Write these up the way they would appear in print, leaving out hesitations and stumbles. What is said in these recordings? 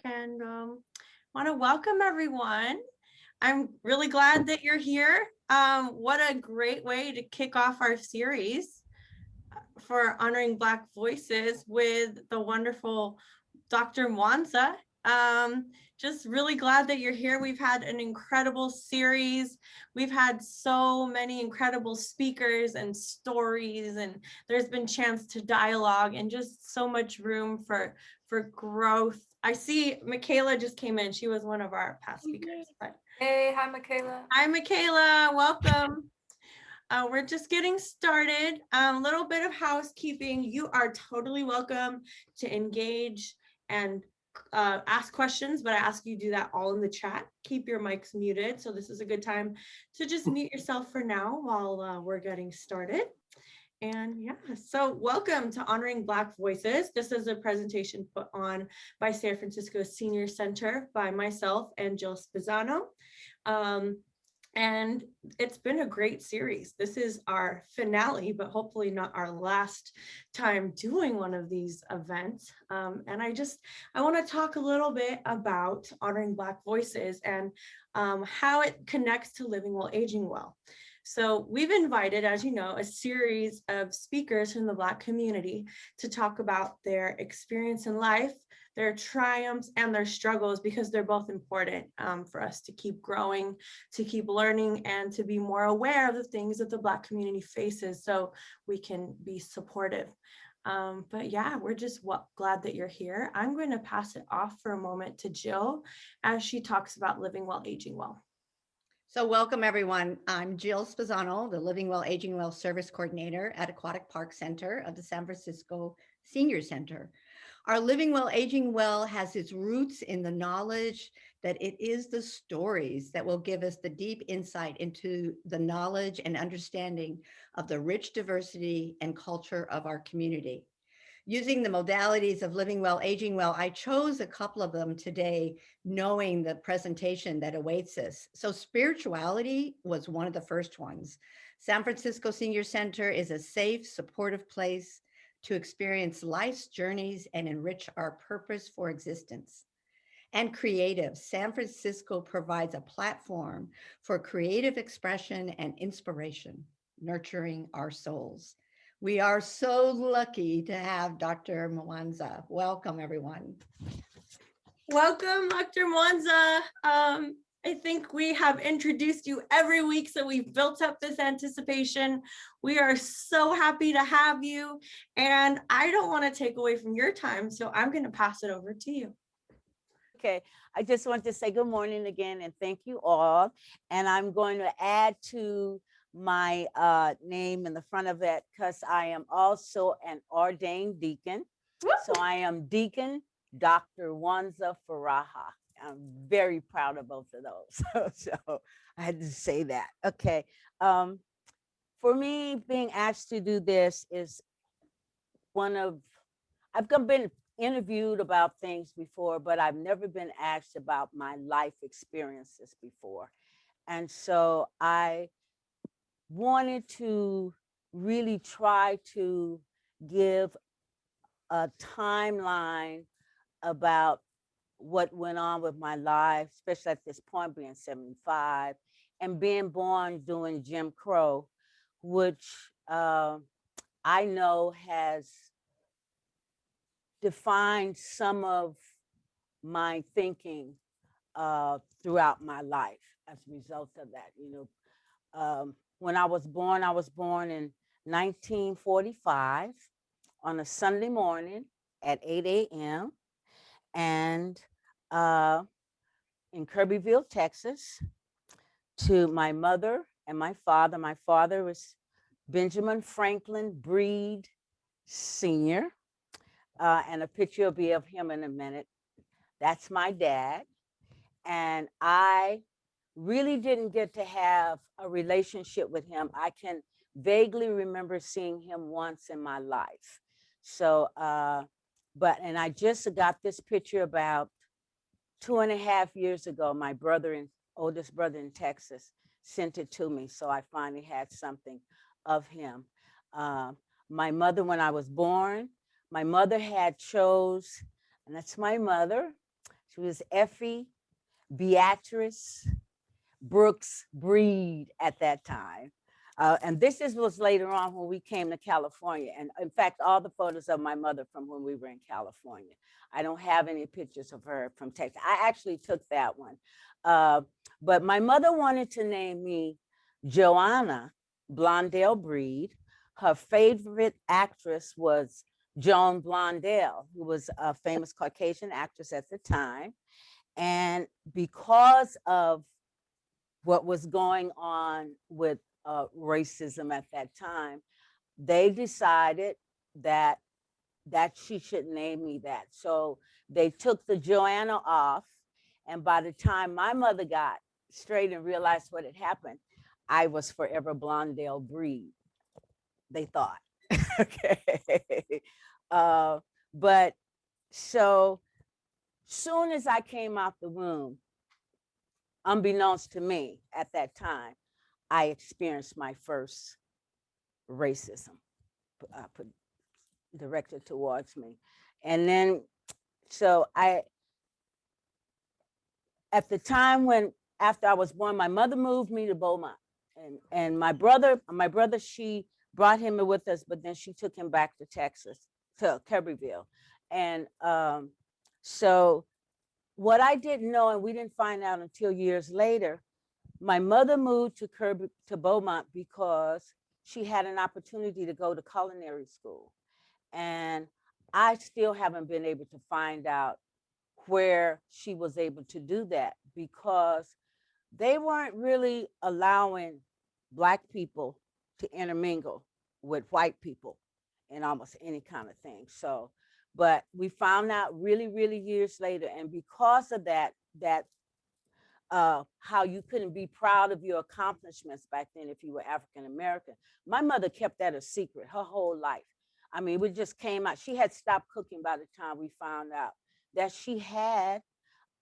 and want to welcome everyone. I'm really glad that you're here. What a great way to kick off our series for honoring Black voices with the wonderful Dr. Mwanza. Just really glad that you're here. We've had an incredible series. We've had so many incredible speakers and stories, and there's been chance to dialogue and just so much room for growth. I see Michaela just came in. She was one of our past speakers. But hey, hi, Michaela. Hi, Michaela. Welcome. We're just getting started. A little bit of housekeeping. You are totally welcome to engage and ask questions, but I ask you do that all in the chat. Keep your mics muted. So this is a good time to just mute yourself for now while we're getting started. And yeah, so welcome to Honoring Black Voices. This is a presentation put on by San Francisco Senior Center by myself and Jill Spizzano. And it's been a great series. This is our finale, but hopefully not our last time doing one of these events. And I want to talk a little bit about honoring Black voices and how it connects to living while aging well. So we've invited, as you know, a series of speakers from the Black community to talk about their experience in life, their triumphs and their struggles, because they're both important for us to keep growing, to keep learning, and to be more aware of the things that the Black community faces so we can be supportive. But yeah, we're just glad that you're here. I'm going to pass it off for a moment to Jill as she talks about living while aging well. So welcome everyone. I'm Jill Spizzano, the Living Well Aging Well Service Coordinator at Aquatic Park Center of the San Francisco Senior Center. Our Living Well Aging Well has its roots in the knowledge that it is the stories that will give us the deep insight into the knowledge and understanding of the rich diversity and culture of our community. Using the modalities of Living Well, Aging Well, I chose a couple of them today, knowing the presentation that awaits us. So spirituality was one of the first ones. San Francisco Senior Center is a safe, supportive place to experience life's journeys and enrich our purpose for existence. And creative, San Francisco provides a platform for creative expression and inspiration, nurturing our souls. We are so lucky to have Dr. Mwanza. Welcome, everyone. Welcome, Dr. Mwanza. I think we have introduced you every week, so we've built up this anticipation. We are so happy to have you, and I don't want to take away from your time, so I'm going to pass it over to you. Okay, I just want to say good morning again, and thank you all. And I'm going to add to my name in the front of it because I am also an ordained deacon. So I am Deacon Dr. Mwanza Furaha. I'm very proud of both of those. So I had to say that. Okay. For me, being asked to do this is I've been interviewed about things before, but I've never been asked about my life experiences before. And so I wanted to really try to give a timeline about what went on with my life, especially at this point, being 75 and being born during Jim Crow, which I know has defined some of my thinking throughout my life as a result of that. You know, when I was born in 1945 on a Sunday morning at 8 a.m. and in Kirbyville, Texas, to my mother and my father. My father was Benjamin Franklin Breed Sr., and a picture will be of him in a minute. That's my dad. And I really didn't get to have a relationship with him. I can vaguely remember seeing him once in my life. So, and I just got this picture about 2.5 years ago. My oldest brother in Texas sent it to me. So I finally had something of him. My mother, when I was born, my mother had chose, and that's my mother. She was Effie Beatrice Brooks Breed at that time. And this was later on when we came to California. And in fact, all the photos of my mother from when we were in California. I don't have any pictures of her from Texas. I actually took that one. But my mother wanted to name me Joanna Blondell Breed. Her favorite actress was Joan Blondell, who was a famous Caucasian actress at the time. And because of what was going on with racism at that time, they decided that she should name me that. So they took the Joanna off. And by the time my mother got straight and realized what had happened, I was forever Blondell Breed, they thought. Okay. But so soon as I came out the womb, unbeknownst to me at that time, I experienced my first racism directed towards me. And then, so at the time after I was born, my mother moved me to Beaumont. And my brother, she brought him with us, but then she took him back to Texas, to Kirbyville. And so what I didn't know, and we didn't find out until years later, my mother moved to Beaumont because she had an opportunity to go to culinary school. And I still haven't been able to find out where she was able to do that, because they weren't really allowing Black people to intermingle with white people in almost any kind of thing. So, but we found out really, really years later. And because of that how you couldn't be proud of your accomplishments back then if you were African American. My mother kept that a secret her whole life. I mean, it just came out. She had stopped cooking by the time we found out that she had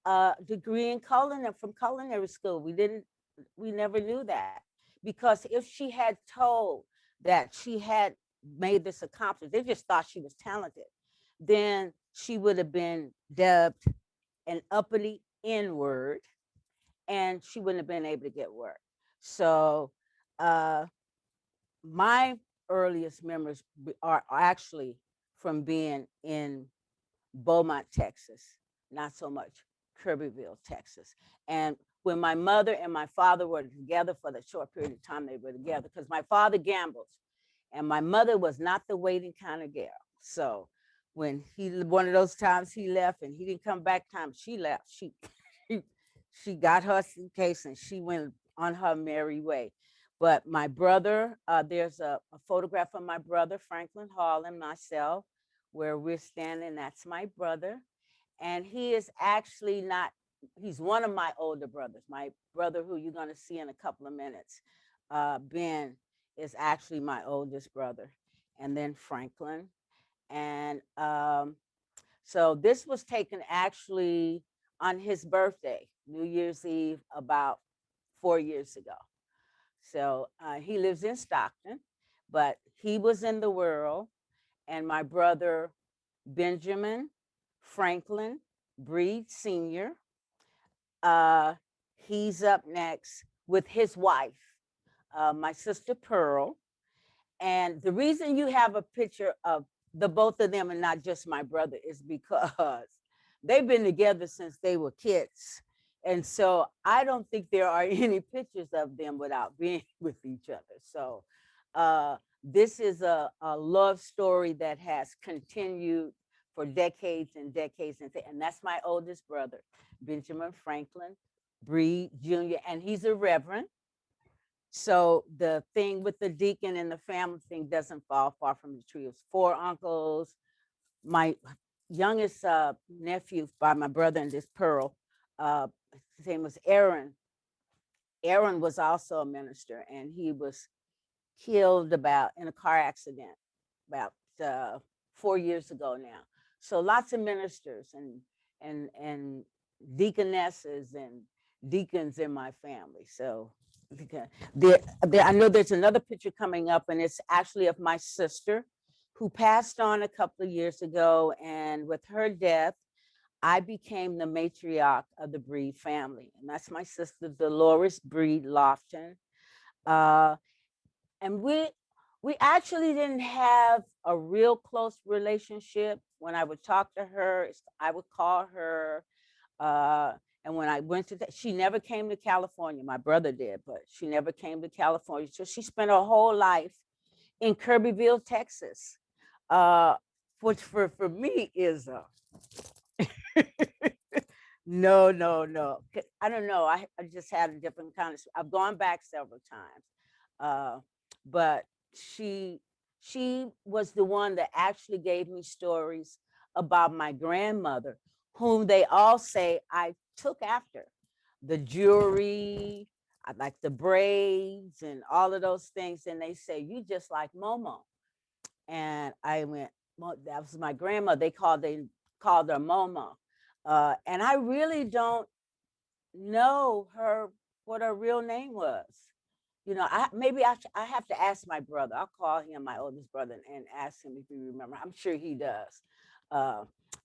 a degree in culinary from culinary school. We never knew that, because if she had told that she had made this accomplishment, they just thought she was talented, then she would have been dubbed an uppity N-word, and she wouldn't have been able to get work. So my earliest memories are actually from being in Beaumont, Texas, not so much Kirbyville, Texas. And when my mother and my father were together for the short period of time they were together, because my father gambled and my mother was not the waiting kind of girl. So when one of those times he left and he didn't come back time she left, she got her suitcase and she went on her merry way. But my brother, there's a photograph of my brother, Franklin Hall, and myself, where we're standing. That's my brother. And he is actually not, he's one of my older brothers. My brother, who you're going to see in a couple of minutes, Ben, is actually my oldest brother. And then Franklin. And so this was taken actually on his birthday, New Year's Eve, about 4 years ago. So he lives in Stockton, but he was in the world. And my brother, Benjamin Franklin Breed Sr., he's up next with his wife, my sister Pearl. And the reason you have a picture of the both of them and not just my brother is because they've been together since they were kids. And so I don't think there are any pictures of them without being with each other. So this is a love story that has continued for decades and decades. And that's my oldest brother, Benjamin Franklin Breed Jr., and he's a reverend. So the thing with the deacon and the family thing doesn't fall far from the tree. It's 4 uncles. My youngest nephew by my brother and this Pearl, his name was Aaron. Aaron was also a minister, and he was killed in a car accident about 4 years ago now. So lots of ministers and deaconesses and deacons in my family. So I know there's another picture coming up, and it's actually of my sister who passed on a couple of years ago. And with her death, I became the matriarch of the Breed family. And that's my sister, Dolores Breed Lofton. And we actually didn't have a real close relationship. When I would talk to her, I would call her. And when I went to, she never came to California. My brother did, but she never came to California. So she spent her whole life in Kirbyville, Texas, which for me is no. I don't know. I just had a different kind of. I've gone back several times, but she was the one that actually gave me stories about my grandmother, whom they all say I took after. The jewelry, I like the braids and all of those things, and they say you just like Momo. And I went, well, that was my grandma. They called her Momo. And I really don't know what her real name was. You know, I have to ask my brother. I'll call him, my oldest brother, and ask him if he remembers. I'm sure he does.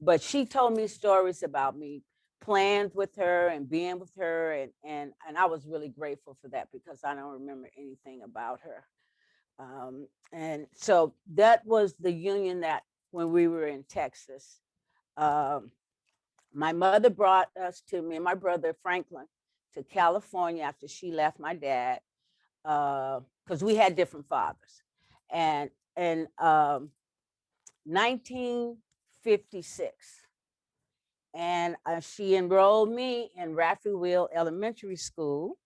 But she told me stories about me playing with her and being with her, and I was really grateful for that because I don't remember anything about her. And so that was the union that when we were in Texas. My mother brought us to me and my brother Franklin to California after she left my dad, because we had different fathers. And in 1956, and she enrolled me in Raphael Elementary School.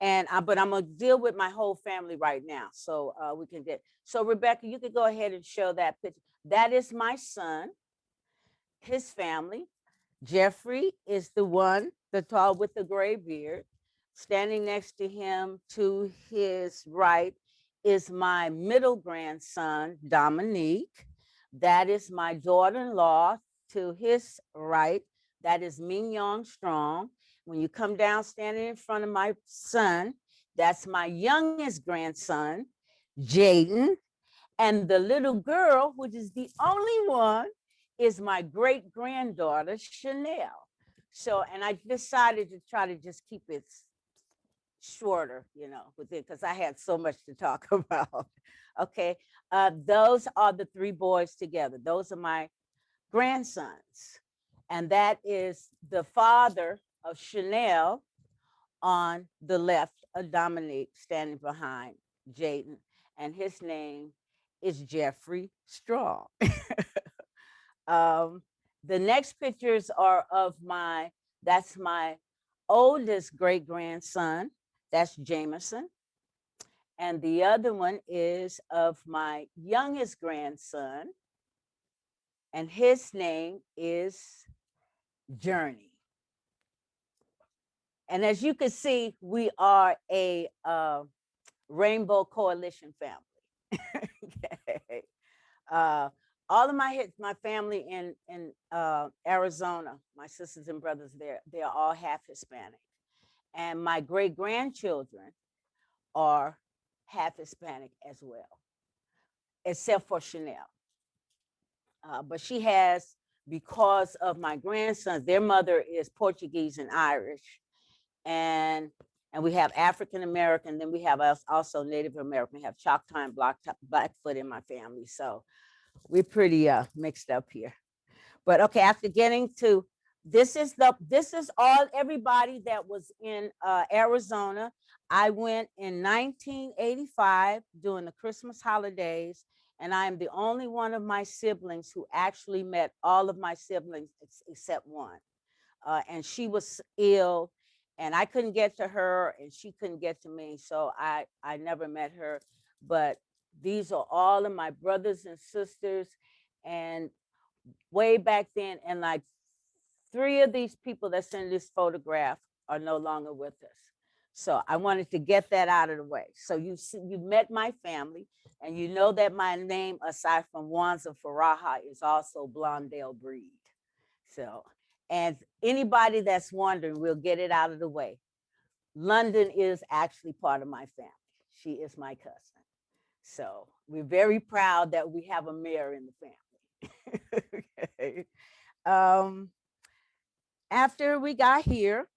And but I'm gonna deal with my whole family right now, so we can get. So Rebecca, you could go ahead and show that picture. That is my son, his family. Jeffrey is the one, the tall with the gray beard. Standing next to him to his right is my middle grandson, Dominique. That is my daughter-in-law to his right. That is Mignon Strong. When you come down standing in front of my son, that's my youngest grandson, Jaden. And the little girl, which is the only one, is my great granddaughter, Chanel. So, and I decided to try to just keep it shorter, you know, with it, because I had so much to talk about. Okay. Those are the three boys together. Those are my grandsons. And that is the father of Chanel on the left of Dominique, standing behind Jaden. And his name is Jeffrey Strong. The next pictures are of that's my oldest great grandson, that's Jameson. And the other one is of my youngest grandson, and his name is Journey. And as you can see, we are a Rainbow Coalition family. Okay. All of my family in Arizona, my sisters and brothers there, they are all half Hispanic. And my great grandchildren are half Hispanic as well, except for Chanel. But she has, because of my grandsons, their mother is Portuguese and Irish. And we have African American, then we have also Native American. We have Choctaw and Blackfoot in my family. So we're pretty mixed up here. But okay, after getting to this is all everybody that was in Arizona. I went in 1985 during the Christmas holidays, and I am the only one of my siblings who actually met all of my siblings except one. And she was ill, and I couldn't get to her, and she couldn't get to me, so I never met her. But these are all of my brothers and sisters, and way back then, and like 3 of these people that's in this photograph are no longer with us. So I wanted to get that out of the way. So you met my family, and you know that my name, aside from Mwanza Furaha, is also Blondale Breed. So, and anybody that's wondering, we'll get it out of the way. London is actually part of my family. She is my cousin. So we're very proud that we have a mayor in the family. Okay. After we got here,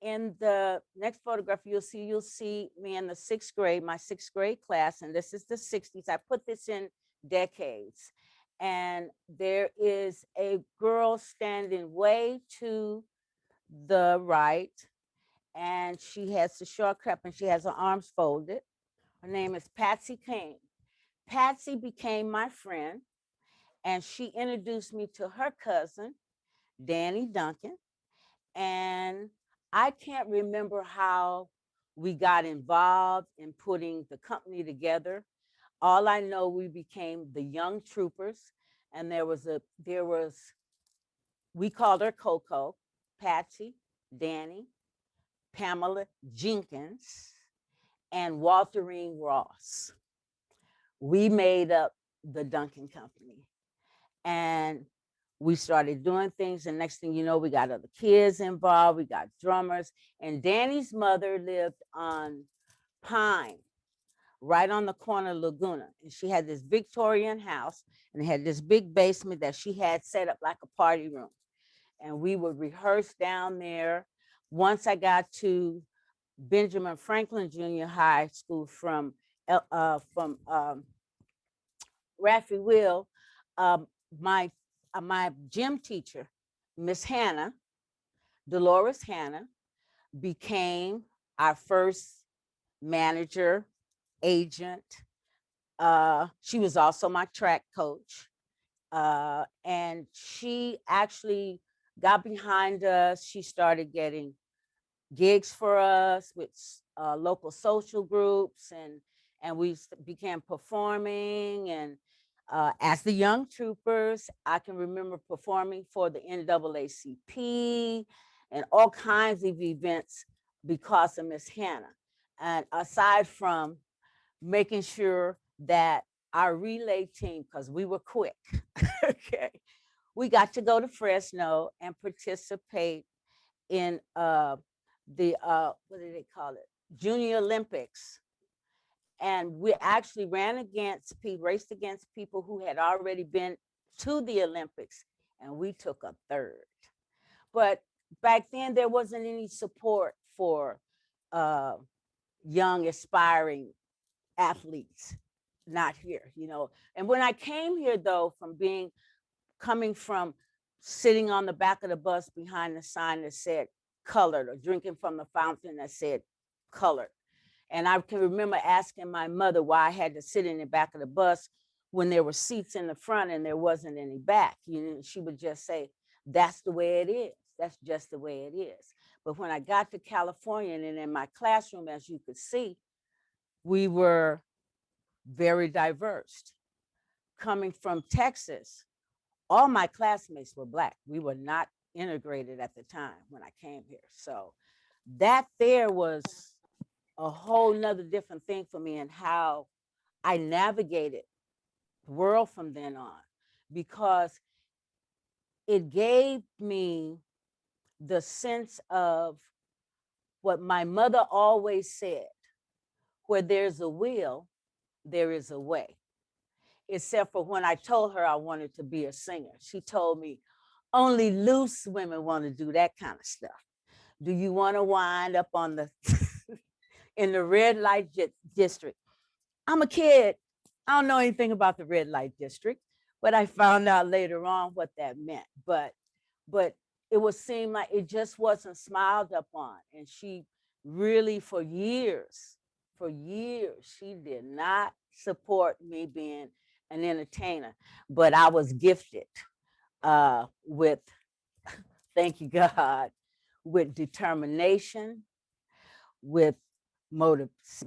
in the next photograph, you'll see me in the 6th grade, my 6th grade class, and this is the 60s. I put this in decades. And there is a girl standing way to the right, and she has the short crop and she has her arms folded. Her name is Patsy Kane. Patsy became my friend, and she introduced me to her cousin, Danny Duncan. And I can't remember how we got involved in putting the company together. All I know, we became the Young Troopers, and we called her Coco, Patsy, Danny, Pamela Jenkins, and Walterine Ross. We made up the Duncan Company, and we started doing things. And next thing you know, we got other kids involved. We got drummers. And Danny's mother lived on Pine, right on the corner of Laguna. And she had this Victorian house and had this big basement that she had set up like a party room. And we would rehearse down there. Once I got to Benjamin Franklin Junior High School from Raffy Will, my gym teacher, Miss Hannah, Dolores Hannah, became our first manager, agent. She was also my track coach. And she actually got behind us. She started getting gigs for us with local social groups, and we began performing. And as the Young Troopers, I can remember performing for the NAACP and all kinds of events because of Miss Hannah. And aside from making sure that our relay team, because we were quick, okay, we got to go to Fresno and participate in what do they call it? Junior Olympics. And we actually raced against people who had already been to the Olympics, and we took a third. But back then, there wasn't any support for young, aspiring athletes, not here, you know. And when I came here, though, coming from sitting on the back of the bus behind the sign that said colored, or drinking from the fountain that said colored. And I can remember asking my mother why I had to sit in the back of the bus when there were seats in the front and there wasn't any back. You know, she would just say, that's the way it is. That's just the way it is. But when I got to California, and in my classroom, as you could see, we were very diverse. Coming from Texas, all my classmates were Black. We were not integrated at the time when I came here. So that there was a whole nother different thing for me, and how I navigated the world from then on, because it gave me the sense of what my mother always said: where there's a will, there is a way. Except for when I told her I wanted to be a singer. She told me, only loose women want to do that kind of stuff. Do you want to wind up on the in the red light district? I'm a kid. I don't know anything about the red light district, but I found out later on what that meant. But it would seem like it just wasn't smiled upon. And she really, for years, she did not support me being an entertainer. But I was gifted with, thank you, God, with determination, with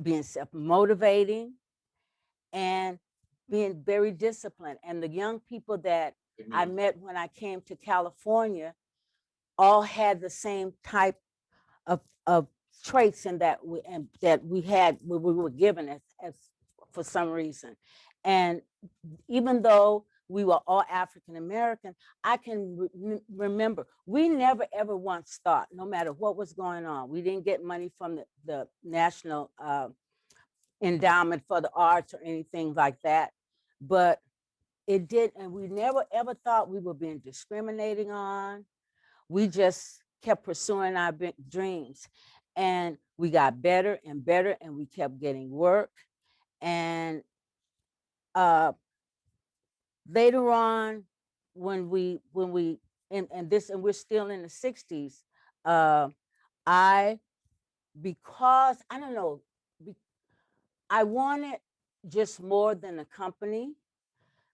being self-motivating, and being very disciplined. And the young people that I met when I came to California all had the same type of traits, and that we were given as for some reason. And even though we were all African American, I can remember we never ever once thought, no matter what was going on, we didn't get money from the National Endowment for the Arts or anything like that, but it did, and we never ever thought we were being discriminated on. we just kept pursuing our big dreams. And we got better and better, and we kept getting work. And later on, when we and we're still in the 60s, I because I don't know, I wanted just more than a company,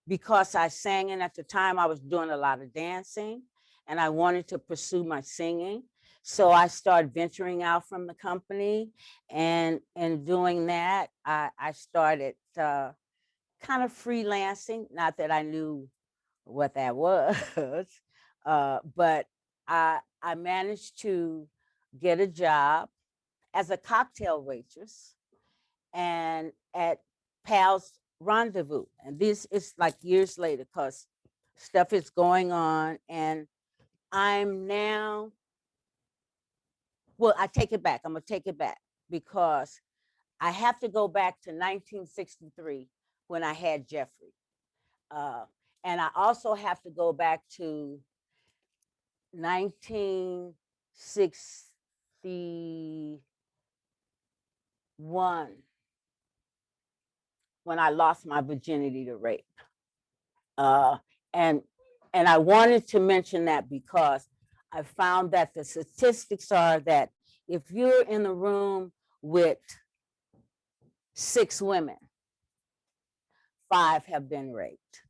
because I sang, and at the time I was doing a lot of dancing, and I wanted to pursue my singing. So I started venturing out from the company, and in doing that, I started kind of freelancing. Not that I knew what that was, but I managed to get a job as a cocktail waitress and at Pal's Rendezvous. And this is like years later, because stuff is going on. And I'm now, well, I take it back. I'm going to take it back, because I have to go back to 1963 when I had Jeffrey. And I also have to go back to 1961, when I lost my virginity to rape. Uh, and I wanted to mention that because I found that the statistics are that if you're in the room with 6 women, 5 have been raped.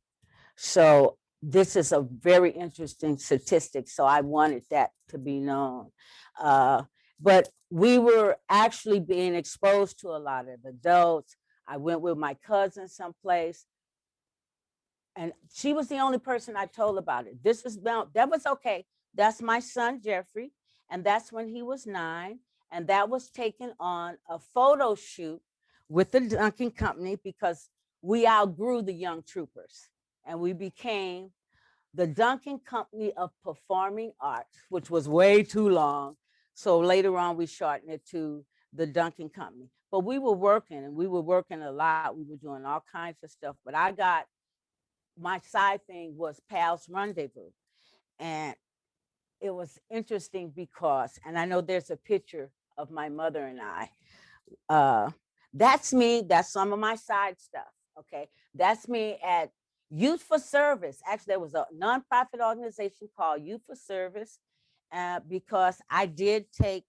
So this is a very interesting statistic. So I wanted that to be known. But we were actually being exposed to a lot of adults. I went with my cousin someplace, and she was the only person I told about it. That was okay. That's my son, Jeffrey. And that's when he was 9. And that was taken on a photo shoot with the Duncan Company, because we outgrew the Young Troopers, and we became the Duncan Company of Performing Arts, which was way too long. So later on, we shortened it to the Duncan Company. But we were working, and we were working a lot. We were doing all kinds of stuff. But my side thing was Pal's Rendezvous. And it was interesting because, and I know there's a picture of my mother and I. That's me. That's some of my side stuff. Okay. That's me at Youth for Service. Actually, there was a nonprofit organization called Youth for Service, because I did take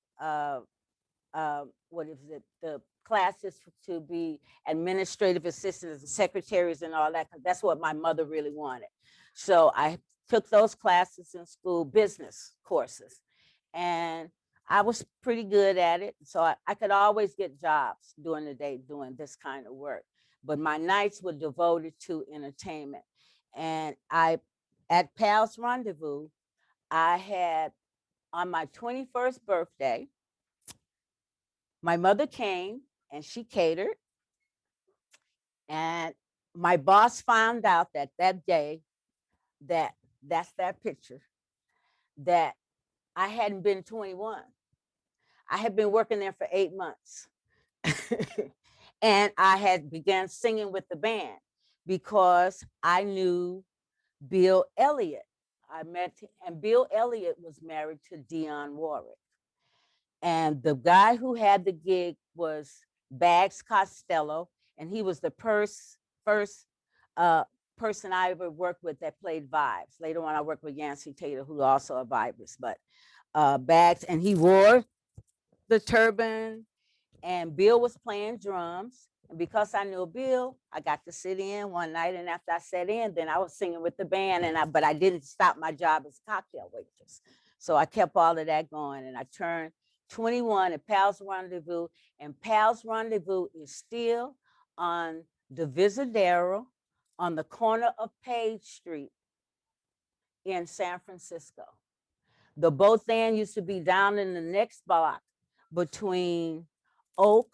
what is it, the classes to be administrative assistants and secretaries and all that, because that's what my mother really wanted. So I took those classes in school, business courses, and I was pretty good at it. So I could always get jobs during the day doing this kind of work. But my nights were devoted to entertainment. And at Pal's Rendezvous, I had, on my 21st birthday, my mother came and she catered. And my boss found out that day, that's that picture, that I hadn't been 21. I had been working there for 8 months. And I had began singing with the band because I knew Bill Elliott. I met him, and Bill Elliott was married to Dionne Warwick. And the guy who had the gig was Bags Costello, and he was the first person I ever worked with that played vibes. Later on, I worked with Yancey Taylor, who also a vibist, but Bags, and he wore the turban, and Bill was playing drums. And because I knew Bill, I got to sit in one night, and after I sat in, then I was singing with the band, but I didn't stop my job as a cocktail waitress. So I kept all of that going, and I turned 21 at Pal's Rendezvous, and Pal's Rendezvous is still on Divisadero on the corner of Page Street in San Francisco. The boat then used to be down in the next block between Oak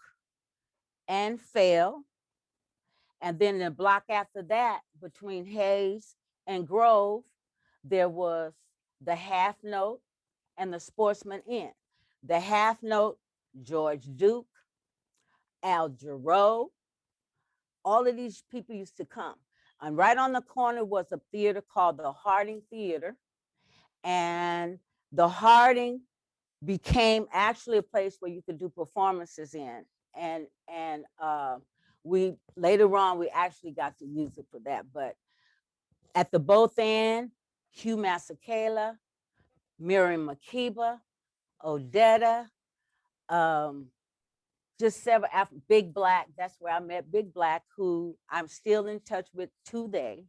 and Fail. And then the block after that, between Hayes and Grove, there was the Half Note and the Sportsman Inn. The Half Note, George Duke, Al Jarreau, all of these people used to come. And right on the corner was a theater called the Harding Theater. And the Harding became actually a place where you could do performances in. And we later on, we actually got to use it for that. But at the both end, Hugh Masekela, Miriam Makeba, Odetta, just several, Big Black, that's where I met Big Black, who I'm still in touch with today.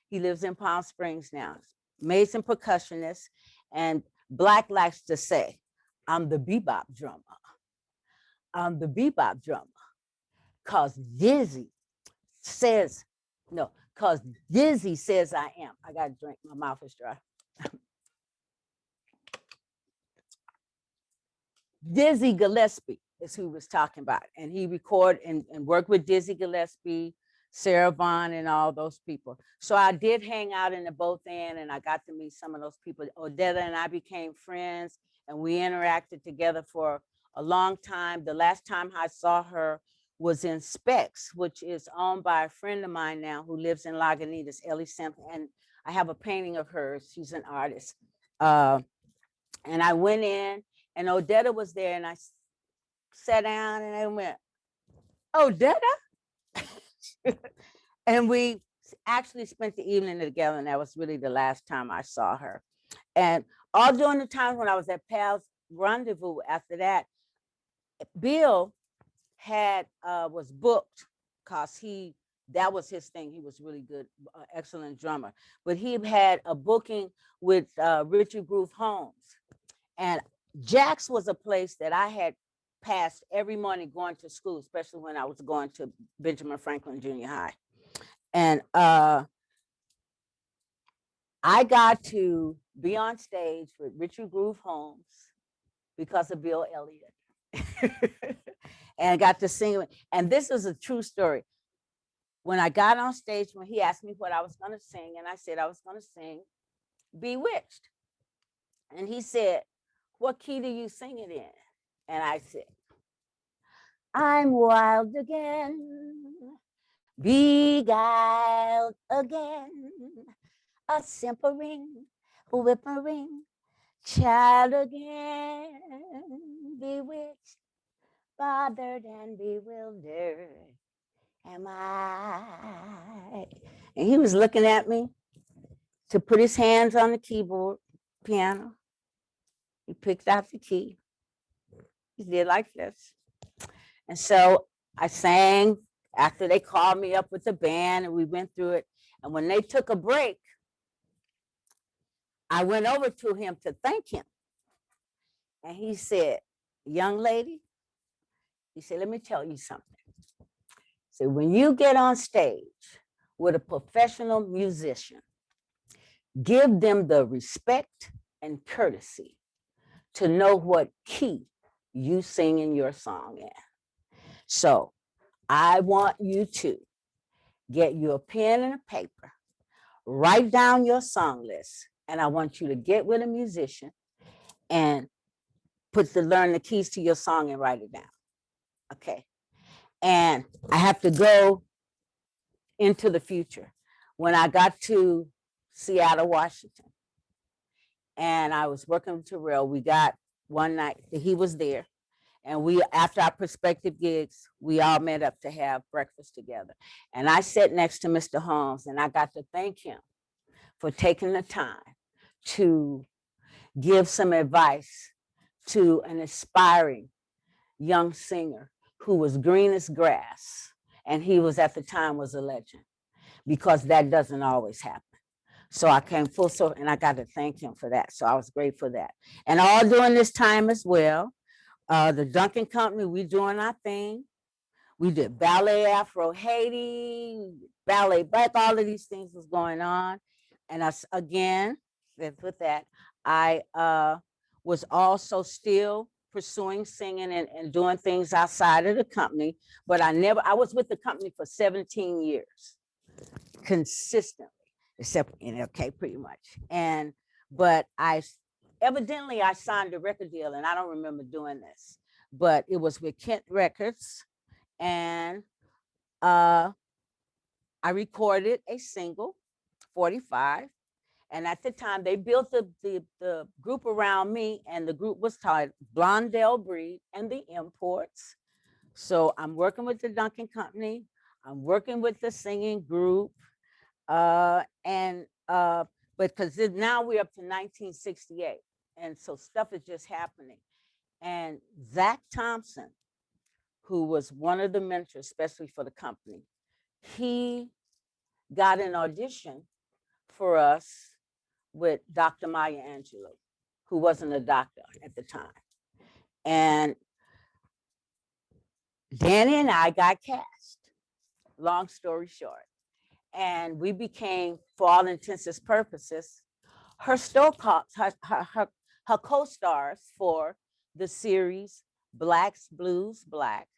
He lives in Palm Springs now. Amazing percussionist. And Black likes to say, I'm the bebop drummer. I'm the bebop drummer. Cause Dizzy says, no, cause Dizzy says I am. I gotta drink, my mouth is dry. Dizzy Gillespie is who was talking about. And he recorded and worked with Dizzy Gillespie, Sarah Vaughan, and all those people. So I did hang out in the both end, and I got to meet some of those people. Odetta and I became friends, and we interacted together for a long time. The last time I saw her was in Specs, which is owned by a friend of mine now who lives in Lagunitas, Ellie Simpson. And I have a painting of hers. She's an artist. And I went in, and Odetta was there, and I sat down, and I went, Odetta? And we actually spent the evening together, and that was really the last time I saw her. And all during the time when I was at Pal's Rendezvous after that, Bill was booked because that was his thing. He was really good, excellent drummer. But he had a booking with Richard Groove Holmes. And Jack's was a place that I had passed every morning going to school, especially when I was going to Benjamin Franklin Junior High. And I got to be on stage with Richard Groove Holmes because of Bill Elliott. And I got to sing. And this is a true story. When I got on stage, when he asked me what I was going to sing, and I said I was going to sing Bewitched. And he said, what key do you sing it in? And I said, I'm wild again, beguiled again, a simpering, whimpering child again, bewitched, bothered, and bewildered am I. And he was looking at me to put his hands on the keyboard, piano. He picked out the key. He did like this. And so I sang after they called me up with the band, and we went through it. And when they took a break, I went over to him to thank him. And he said, young lady, he said, let me tell you something. He said, when you get on stage with a professional musician, give them the respect and courtesy to know what key you sing in your song in. So I want you to get you a pen and a paper, write down your song list, and I want you to get with a musician and learn the keys to your song and write it down. Okay. And I have to go into the future. When I got to Seattle, Washington, and I was working with Terrell, we got one night, he was there. And we, after our prospective gigs, we all met up to have breakfast together. And I sat next to Mr. Holmes, and I got to thank him for taking the time to give some advice to an aspiring young singer who was green as grass. And he was, at the time, was a legend, because that doesn't always happen. So I came full circle, and I got to thank him for that. So I was grateful for that. And all during this time as well, the Duncan Company, we doing our thing. We did Ballet Afro Haiti, Ballet Black, all of these things was going on. And again, with that, I was also still pursuing singing and doing things outside of the company, but I was with the company for 17 years, consistently, except in LK pretty much. But evidently I signed a record deal, and I don't remember doing this, but it was with Kent Records, and I recorded a single, 45, And at the time, they built the group around me, and the group was called Blondell Breed and the Imports. So I'm working with the Duncan Company. I'm working with the singing group. And because now we're up to 1968. And so stuff is just happening. And Zach Thompson, who was one of the mentors, especially for the company, he got an audition for us with Dr. Maya Angelou, who wasn't a doctor at the time. And Danny and I got cast, long story short. And we became, for all intents and purposes, her co-stars for the series Blacks, Blues, Black,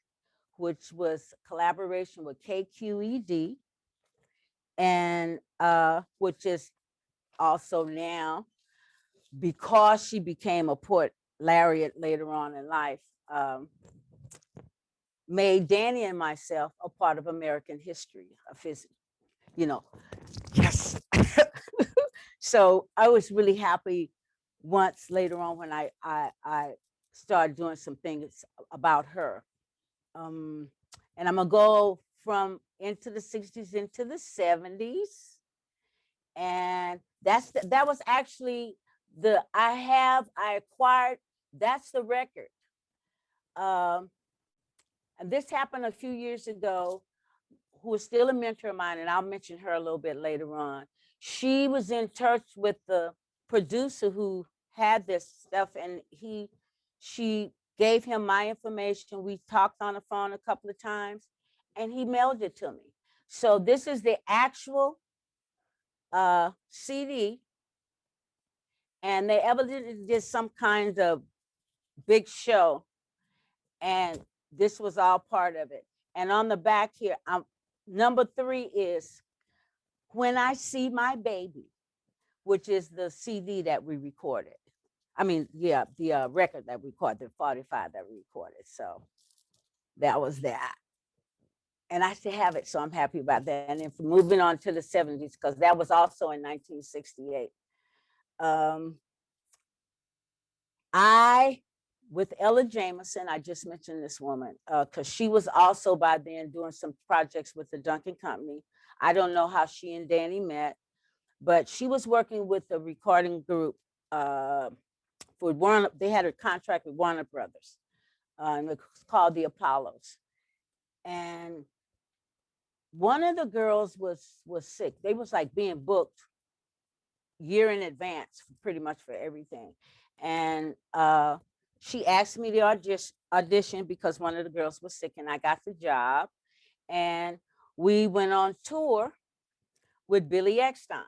which was collaboration with KQED, and which is also now, because she became a poet laureate later on in life, made Danny and myself a part of American history of his, yes. So I was really happy once later on when I started doing some things about her. And I'm gonna go from into the 60s into the 70s. And that was actually I acquired, that's the record. And this happened a few years ago, who is still a mentor of mine, and I'll mention her a little bit later on. She was in touch with the producer who had this stuff, and she gave him my information. We talked on the phone a couple of times, and he mailed it to me. So this is the actual CD, and they evidently did some kind of big show, and this was all part of it. And on the back here, number 3 is When I See My Baby, which is the CD that we recorded. I mean, yeah, the record that we recorded, the 45 that we recorded. So that was that. And I still have it, so I'm happy about that. And then moving on to the 70s, because that was also in 1968. With Ella Jameson, I just mentioned this woman, because she was also by then doing some projects with the Duncan Company. I don't know how she and Danny met, but she was working with a recording group for Warner. They had a contract with Warner Brothers, and it was called the Apollos. And one of the girls was sick. They was like being booked year in advance, pretty much for everything. And she asked me to audition because one of the girls was sick, and I got the job. And we went on tour with Billy Eckstine,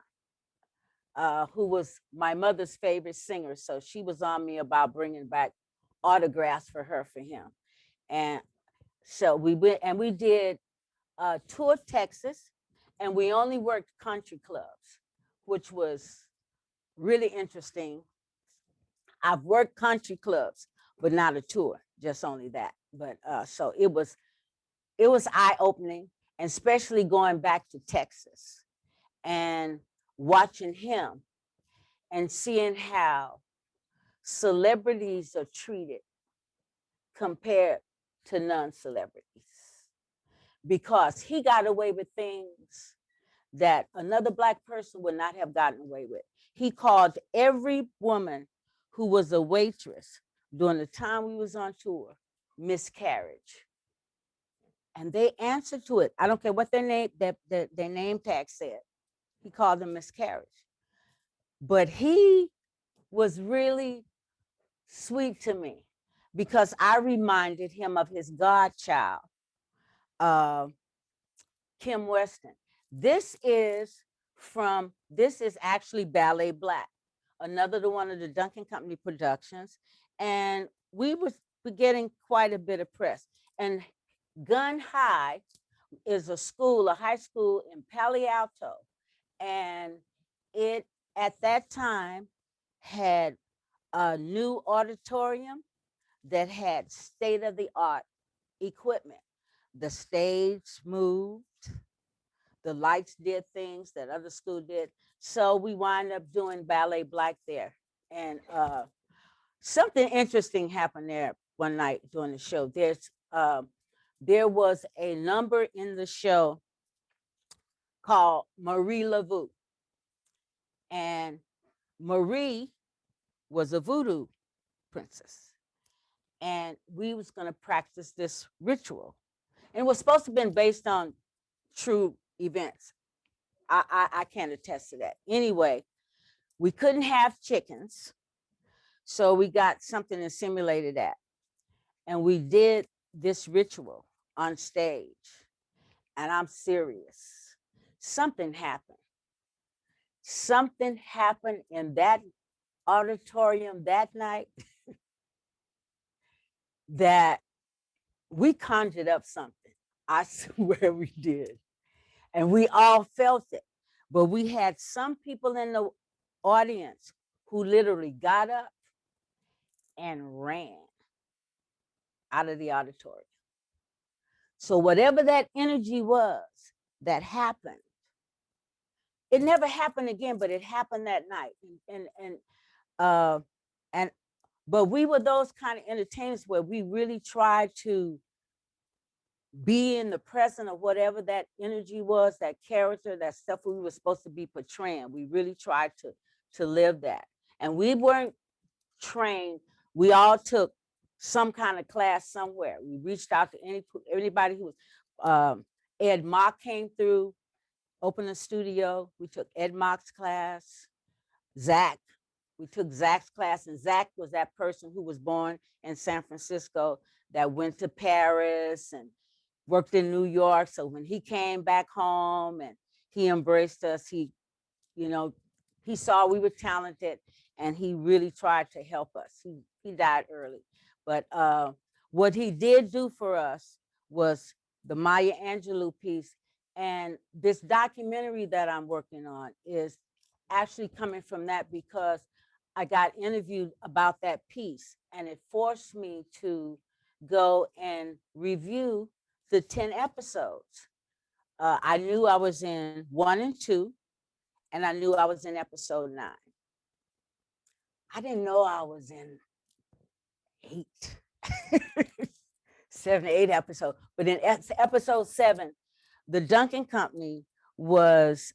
who was my mother's favorite singer. So she was on me about bringing back autographs for him. And so we went and we did a tour of Texas, and we only worked country clubs, which was really interesting. I've worked country clubs, but not a tour, just only that. But so it was eye-opening, and especially going back to Texas and watching him and seeing how celebrities are treated compared to non-celebrities, because he got away with things that another Black person would not have gotten away with. He called every woman who was a waitress during the time we was on tour miscarriage, and they answered to it. I don't care what their name tag said. He called them miscarriage. But he was really sweet to me because I reminded him of his godchild, Kim Weston. This is actually Ballet Black, another one of the Duncan Company productions. And we were getting quite a bit of press. And Gun High is a high school in Palo Alto. And it, at that time, had a new auditorium that had state-of-the-art equipment. The stage moved, the lights did things that other school did. So we wind up doing Ballet Black there. And something interesting happened there one night during the show. There was a number in the show called Marie Lavoo. And Marie was a voodoo princess. And we was going to practice this ritual. And it was supposed to have been based on true events. I can't attest to that. Anyway, we couldn't have chickens. So we got something that simulated that. And we did this ritual on stage. And I'm serious. Something happened. Something happened in that auditorium that night that we conjured up something. I swear we did. And we all felt it. But we had some people in the audience who literally got up and ran out of the auditorium. So whatever that energy was that happened, it never happened again, but it happened that night. But we were those kind of entertainers where we really tried to be in the present of whatever that energy was, that character, that stuff we were supposed to be portraying. We really tried to live that. And we weren't trained. We all took some kind of class somewhere. We reached out to anybody who was, Ed Mock came through, opened a studio. We took Ed Mock's class. Zach, we took Zach's class, and Zach was that person who was born in San Francisco that went to Paris and worked in New York. So when he came back home and he embraced us, he saw we were talented and he really tried to help us. He died early. But what he did do for us was the Maya Angelou piece. And this documentary that I'm working on is actually coming from that, because I got interviewed about that piece and it forced me to go and review the 10 episodes. I knew I was in 1 and 2, and I knew I was in episode 9. I didn't know I was in 8, 7, 8 episodes. But in episode 7, the Duncan Company was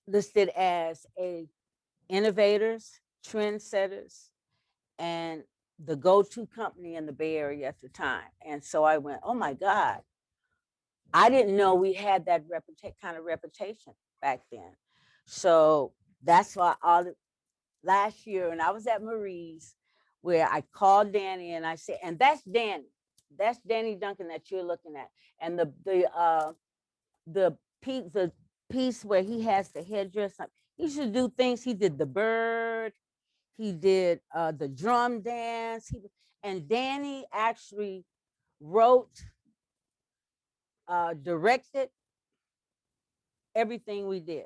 listed as innovators, trendsetters, and the go-to company in the Bay Area at the time. And so I went, oh my God, I didn't know we had that kind of reputation back then. So that's why last year, when I was at Marie's, where I called Danny and I said, and that's Danny Duncan that you're looking at. And the piece where he has the headdress, he used to do things. He did the bird, he did the drum dance, and Danny actually wrote, directed everything we did.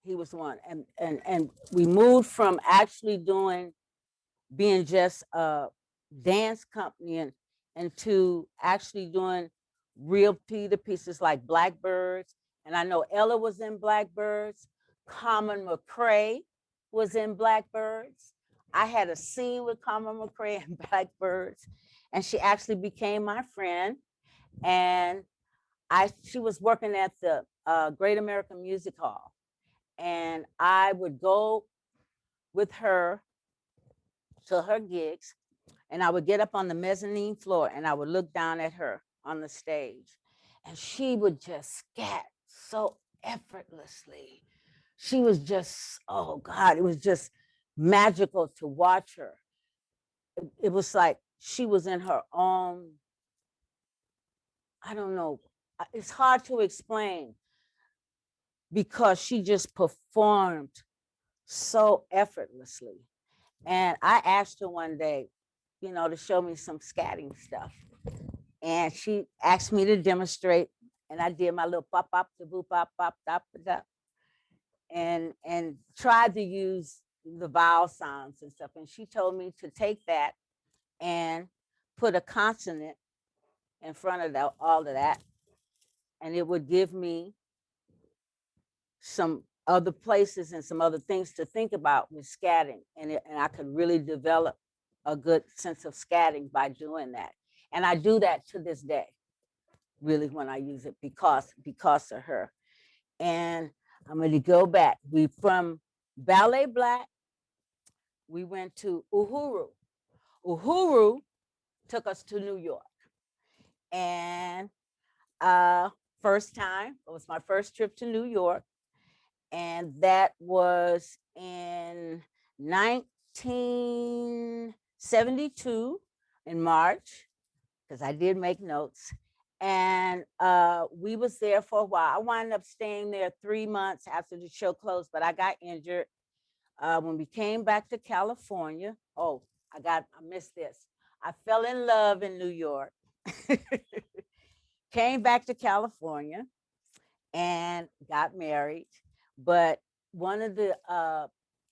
He was one. And we moved from actually being just a dance company and to actually doing real theater pieces like Blackbirds. And I know Ella was in Blackbirds. Carmen McRae was in Blackbirds. I had a scene with Carmen McRae in Blackbirds, and she actually became my friend. And she was working at the Great American Music Hall, and I would go with her to her gigs, and I would get up on the mezzanine floor and I would look down at her on the stage, and she would just scat so effortlessly. She was just, oh God, it was just magical to watch her. It was like she was in her own, I don't know, it's hard to explain, because she just performed so effortlessly. And I asked her one day, to show me some scatting stuff. And she asked me to demonstrate, and I did my little pop, pop, da boo, pop, pop, da da, and tried to use the vowel sounds and stuff. And she told me to take that and put a consonant in front of all of that, and it would give me some other places and some other things to think about with scatting. And I could really develop a good sense of scatting by doing that. And I do that to this day, really, when I use it because of her. And I'm going to go back. We from Ballet Black, we went to Uhuru. Uhuru took us to New York. And first time, it was my first trip to New York. And that was in 1972 in March, because I did make notes. And we was there for a while. I wound up staying there 3 months after the show closed, but I got injured. When we came back to California, I missed this. I fell in love in New York. Came back to California and got married. But one of the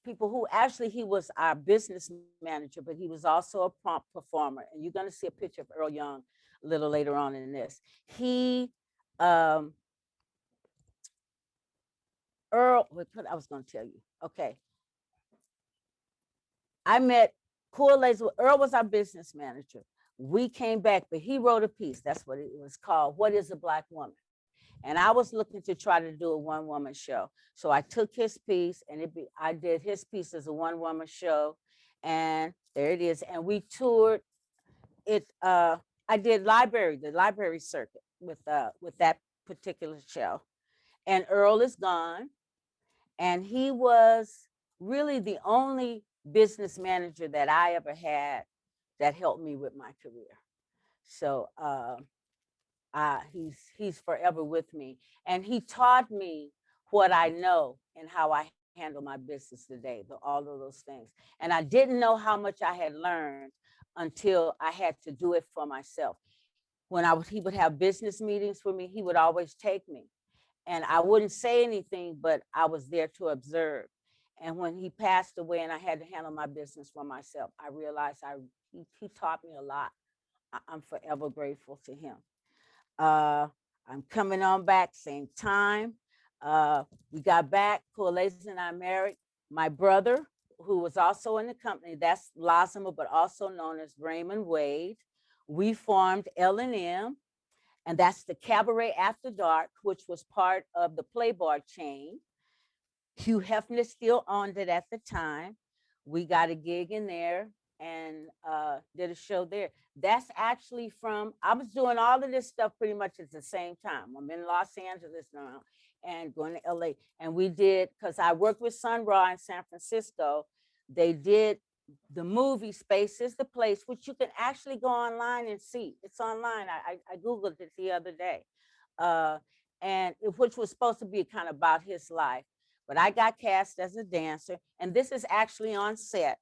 people who actually, he was our business manager, but he was also a prompt performer. And you're going to see a picture of Earl Young a little later on in this. Earl, what I was going to tell you. Okay. I met Correlates. Earl was our business manager. We came back, but he wrote a piece. That's what it was called. What is a Black woman? And I was looking to try to do a one-woman show. So I took his piece and I did his piece as a one-woman show. And there it is. And we toured it. I did the library circuit with that particular show. And Earl is gone. And he was really the only business manager that I ever had that helped me with my career. So he's forever with me. And he taught me what I know and how I handle my business today, all of those things. And I didn't know how much I had learned until I had to do it for myself. When he would have business meetings for me, he would always take me. And I wouldn't say anything, but I was there to observe. And when he passed away and I had to handle my business for myself, I realized he taught me a lot. I'm forever grateful to him. I'm coming on back, same time. We got back, Correlates and I married. My brother, who was also in the company, that's Lazima, but also known as Raymond Wade. We formed L&M, and that's the Cabaret After Dark, which was part of the Playboy chain. Hugh Hefner still owned it at the time. We got a gig in there and did a show there. That's actually I was doing all of this stuff pretty much at the same time. I'm in Los Angeles now and going to LA. And we did, because I worked with Sun Ra in San Francisco, they did the movie Space is the Place, which you can actually go online and see. It's online. I Googled it the other day. Which was supposed to be kind of about his life. But I got cast as a dancer, and this is actually on set.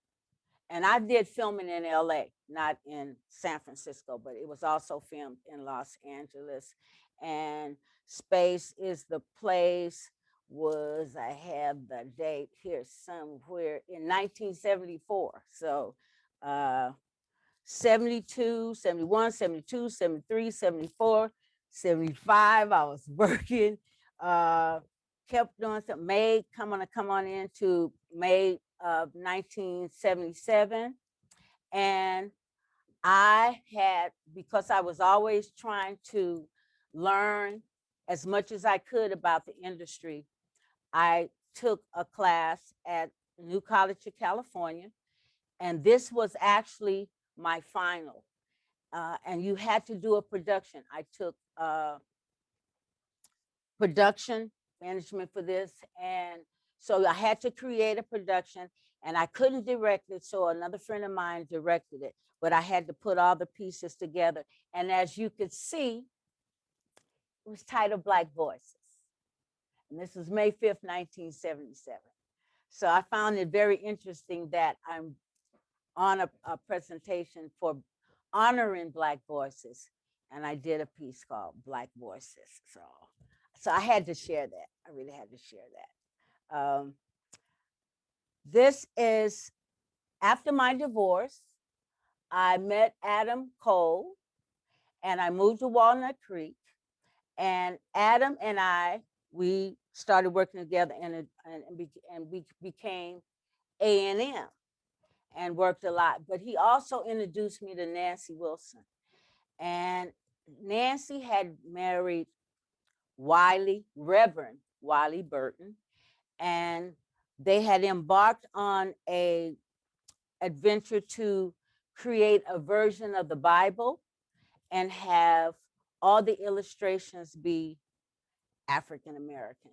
And I did filming in LA, not in San Francisco, but it was also filmed in Los Angeles. And Space is the Place I have the date here somewhere in 1974. So 72, 71, 72, 73, 74, 75, I was working. Kept doing some come on into May of 1977. And I had, because I was always trying to learn as much as I could about the industry, I took a class at New College of California. And this was actually my final. And you had to do a production. I took production management for this. And so I had to create a production and I couldn't direct it. So another friend of mine directed it, but I had to put all the pieces together. And as you could see, it was titled Black Voices. And this was May 5th, 1977. So I found it very interesting that I'm on a presentation for honoring Black voices. And I did a piece called Black Voices. So I had to share that. I really had to share that. This is after my divorce. I met Adam Cole and I moved to Walnut Creek. And Adam and I, we started working together and we became A&M and worked a lot. But he also introduced me to Nancy Wilson. And Nancy had married Reverend Wiley Burton, and they had embarked on a adventure to create a version of the Bible and have all the illustrations be African American.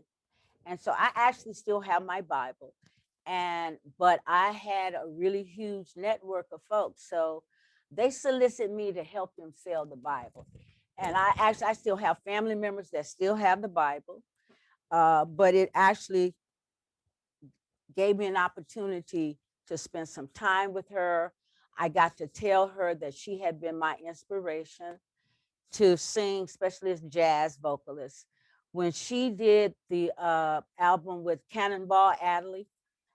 And so I actually still have my Bible, but I had a really huge network of folks. So they solicit me to help them sell the Bible. And I still have family members that still have the Bible, but it actually gave me an opportunity to spend some time with her. I got to tell her that she had been my inspiration to sing, especially as jazz vocalist. When she did the album with Cannonball Adderley,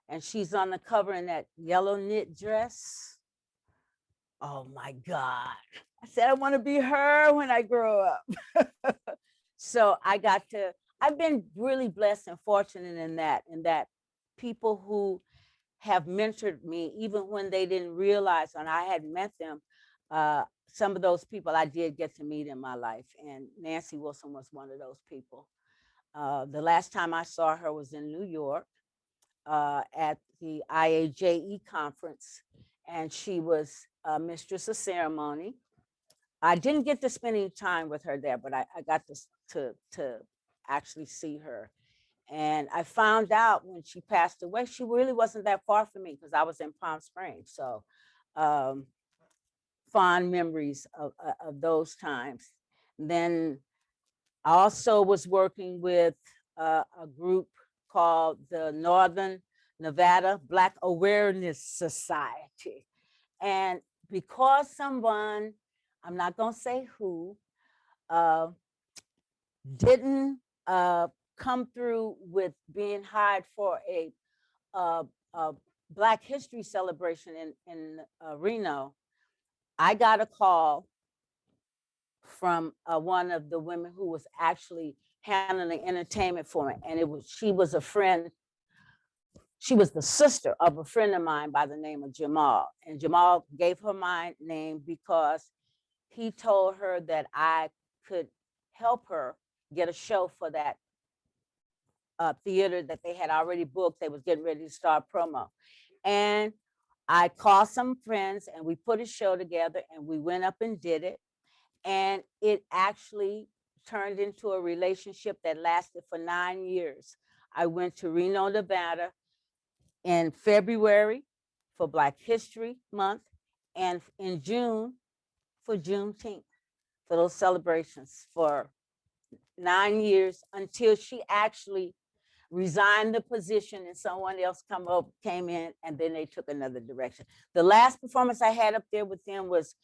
and she's on the cover in that yellow knit dress. Oh my God. I said, I want to be her when I grow up. So I've been really blessed and fortunate in that people who have mentored me, even when they didn't realize when I had met them, some of those people I did get to meet in my life. And Nancy Wilson was one of those people. The last time I saw her was in New York at the IAJE conference, and she was mistress of ceremony. I didn't get to spend any time with her there, but I got to actually see her. And I found out when she passed away, she really wasn't that far from me because I was in Palm Springs. So fond memories of those times. And then I also was working with a group called the Northern Nevada Black Awareness Society. And because someone, I'm not going to say who, didn't come through with being hired for a Black History celebration in Reno, I got a call from one of the women who was actually handling entertainment for me. And she was a friend. She was the sister of a friend of mine by the name of Jamal. And Jamal gave her my name because he told her that I could help her get a show for that theater that they had already booked. They was getting ready to start promo. And I called some friends and we put a show together and we went up and did it. And it actually turned into a relationship that lasted for 9 years. I went to Reno, Nevada in February for Black History Month and in June for Juneteenth, for those celebrations for 9 years until she actually resigned the position and someone else came in, and then they took another direction. The last performance I had up there with them was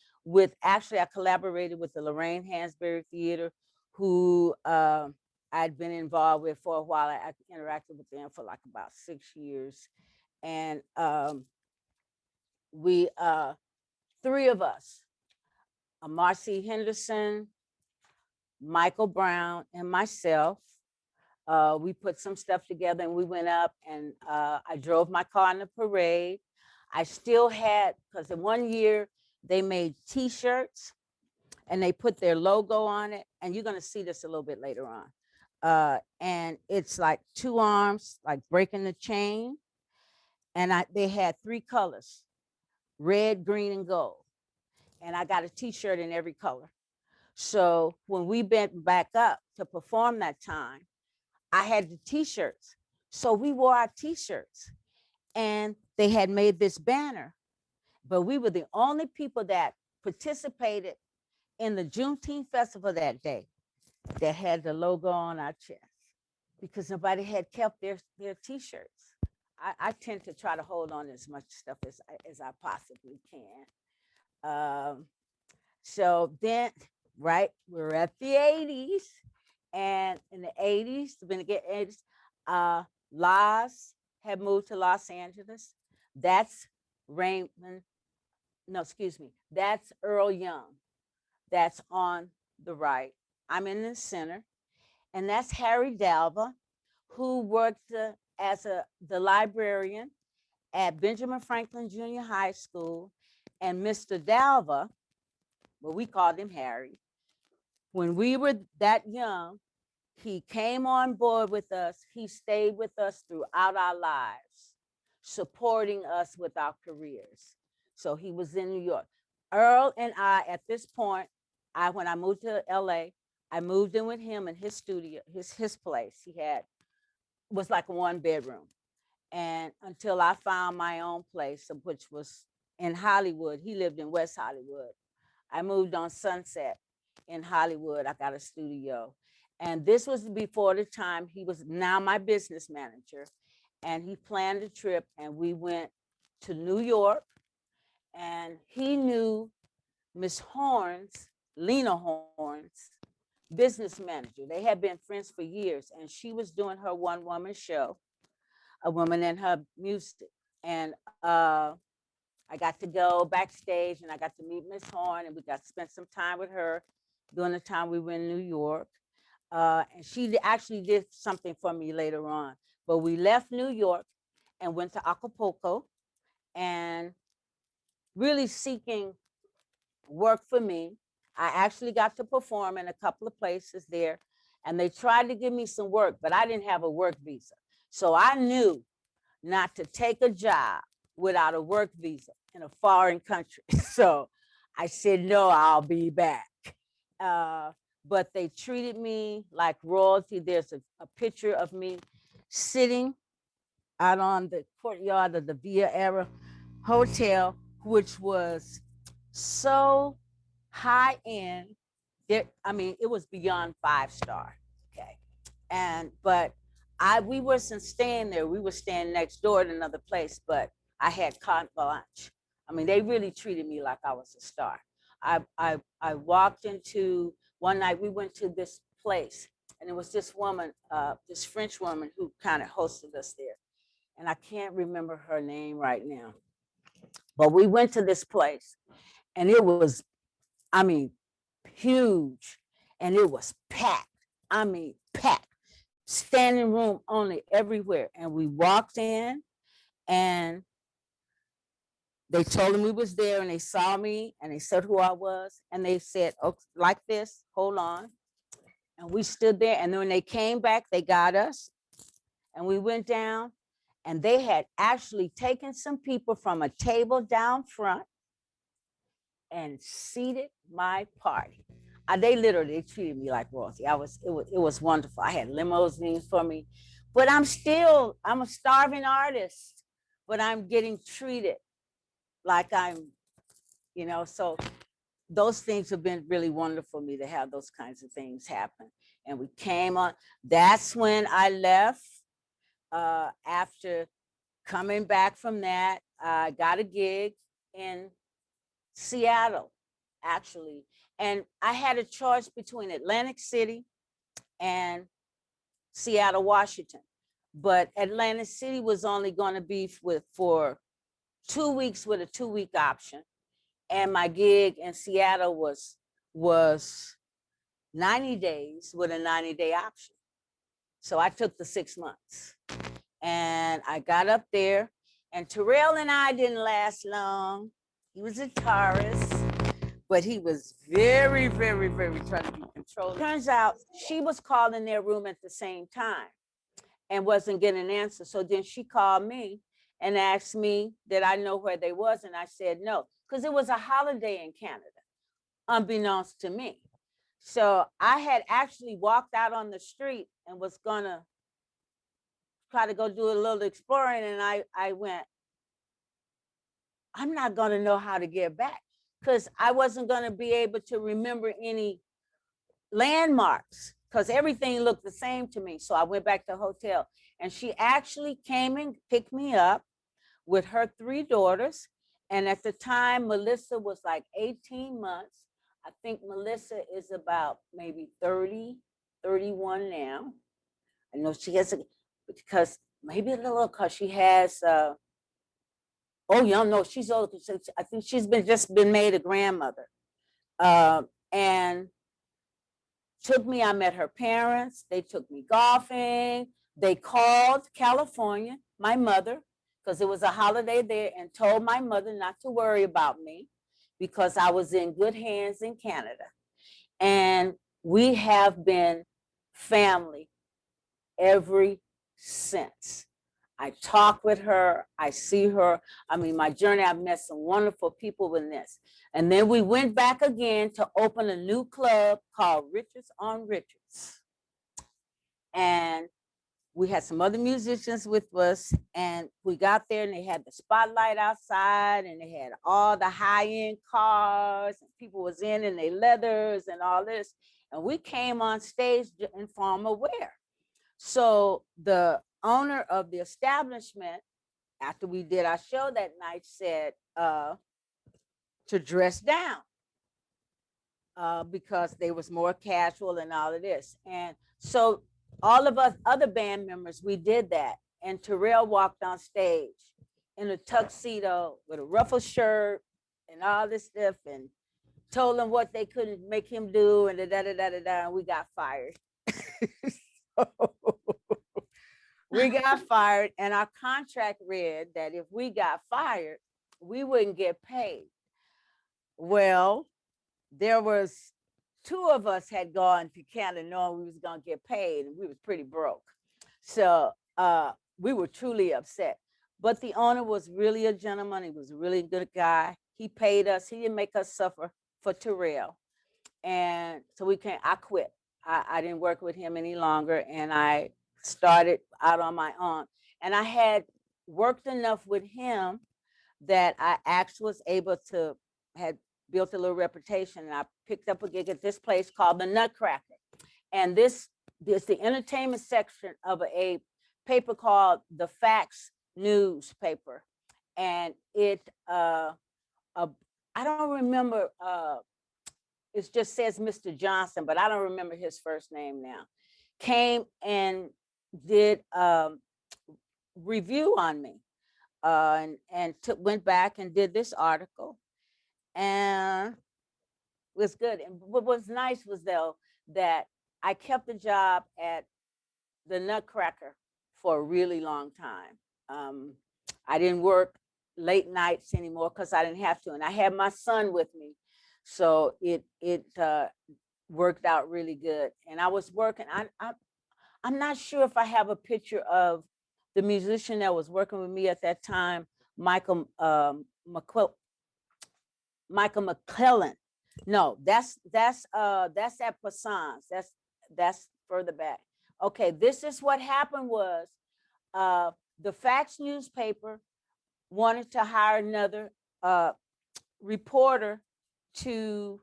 I collaborated with the Lorraine Hansberry Theater, who I'd been involved with for a while. I interacted with them for like about 6 years. And we, three of us, Marcy Henderson, Michael Brown, and myself, we put some stuff together and we went up and I drove my car in the parade. I still had, because in 1 year they made t-shirts and they put their logo on it. And you're going to see this a little bit later on. And it's like 2 arms, like breaking the chain. And they had 3 colors, red, green, and gold. And I got a t-shirt in every color. So when we went back up to perform that time, I had the t-shirts. So we wore our t-shirts and they had made this banner, but we were the only people that participated in the Juneteenth festival that day that had the logo on our chest because nobody had kept their t-shirts. I tend to try to hold on as much stuff as I possibly can. So then, right, we're at the 80s. And in the 80s, Laz had moved to Los Angeles. That's that's Earl Young. That's on the right. I'm in the center. And that's Harry Dalva, who worked as the librarian at Benjamin Franklin Junior High School, and Mr. Dalva, well, we called him Harry. When we were that young, he came on board with us. He stayed with us throughout our lives, supporting us with our careers. So he was in New York. Earl and I, at this point, when I moved to LA, I moved in with him in his studio, his place. He was like a 1-bedroom. And until I found my own place, which was in Hollywood. He lived in West Hollywood. I moved on Sunset in Hollywood. I got a studio. And this was before the time he was now my business manager. And he planned a trip, and we went to New York. And he knew Miss Horns, Lena Horns, business manager. They had been friends for years, and she was doing her one-woman show, A Woman in Her Music. And I got to go backstage, and I got to meet Miss Horn, and we got to spend some time with her during the time we were in New York. And she actually did something for me later on. But we left New York and went to Acapulco, and really seeking work for me. I actually got to perform in a couple of places there, and they tried to give me some work, but I didn't have a work visa. So I knew not to take a job without a work visa in a foreign country. So I said, no, I'll be back. But they treated me like royalty. There's a picture of me sitting out on the courtyard of the Via Era Hotel, which was so high end. I mean, it was beyond 5-star. Okay. But we wasn't staying there. We were staying next door at another place, but I had carte blanche. I mean, they really treated me like I was a star. I walked into, one night we went to this place, and it was this woman, this French woman who kind of hosted us there. And I can't remember her name right now. But we went to this place, and it was, I mean, huge, and it was packed. I mean, packed. Standing room only everywhere. And we walked in, and they told them we was there, and they saw me, and they said who I was, and they said, oh, like this, hold on. And we stood there, and then when they came back, they got us, and we went down, and they had actually taken some people from a table down front and seated my party. They literally treated me like royalty. It was wonderful. I had limousines for me, but I'm a starving artist, but I'm getting treated like I'm, so those things have been really wonderful for me to have those kinds of things happen. And we came on, that's when I left. After coming back from that, I got a gig in Seattle, actually. And I had a choice between Atlantic City and Seattle, Washington. But Atlantic City was only going to be for 2 weeks with a 2-week option. And my gig in Seattle was 90 days with a 90-day option. So I took the 6 months. And I got up there, and Terrell and I didn't last long. He was a guitarist, but he was very, very, very trying to be controlled. Turns out she was calling their room at the same time and wasn't getting an answer. So then she called me and asked me did I know where they was, and I said no, because it was a holiday in Canada, unbeknownst to me. So I had actually walked out on the street and was gonna try to go do a little exploring, and I went, I'm not gonna know how to get back, because I wasn't gonna be able to remember any landmarks, because everything looked the same to me. So I went back to the hotel, and she actually came and picked me up with her 3 daughters. And at the time, Melissa was like 18 months. I think Melissa is about maybe 30, 31 now. I know she has because maybe a little, because she has, oh, y'all know she's old. I think she's just been made a grandmother. And I met her parents. They took me golfing. They called California, my mother, because it was a holiday there, and told my mother not to worry about me because I was in good hands in Canada. And we have been family ever since. I talk with her, I see her. I mean, my journey, I've met some wonderful people in this. And then we went back again to open a new club called Richards on Richards. And we had some other musicians with us, and we got there and they had the spotlight outside and they had all the high-end cars and people was in their leathers and all this. And we came on stage in formal wear. So the owner of the establishment, after we did our show that night, said to dress down because they was more casual and all of this. And so all of us other band members, we did that. And Terrell walked on stage in a tuxedo with a ruffled shirt and all this stuff, and told them what they couldn't make him do, and and we got fired. We got fired, and our contract read that if we got fired, we wouldn't get paid. Well, there was two of us had gone to Canada knowing we was gonna get paid, and we was pretty broke. So we were truly upset. But the owner was really a gentleman. He was a really good guy. He paid us. He didn't make us suffer for Terrell. And so I quit. I didn't work with him any longer, and I started out on my own. And I had worked enough with him that I actually was able to, had built a little reputation, and I picked up a gig at this place called the Nutcracker. And this is the entertainment section of a paper called the Facts newspaper. And it, I don't remember, it just says Mr. Johnson, but I don't remember his first name now, came and did review on me and went back and did this article, and it was good. And what was nice was though that I kept the job at the Nutcracker for a really long time. I didn't work late nights anymore because I didn't have to, and I had my son with me, so it worked out really good. And I was working. I'm not sure if I have a picture of the musician that was working with me at that time, Michael McClellan. No, that's at Passans. That's further back. Okay, this is what happened was the Facts newspaper wanted to hire another reporter to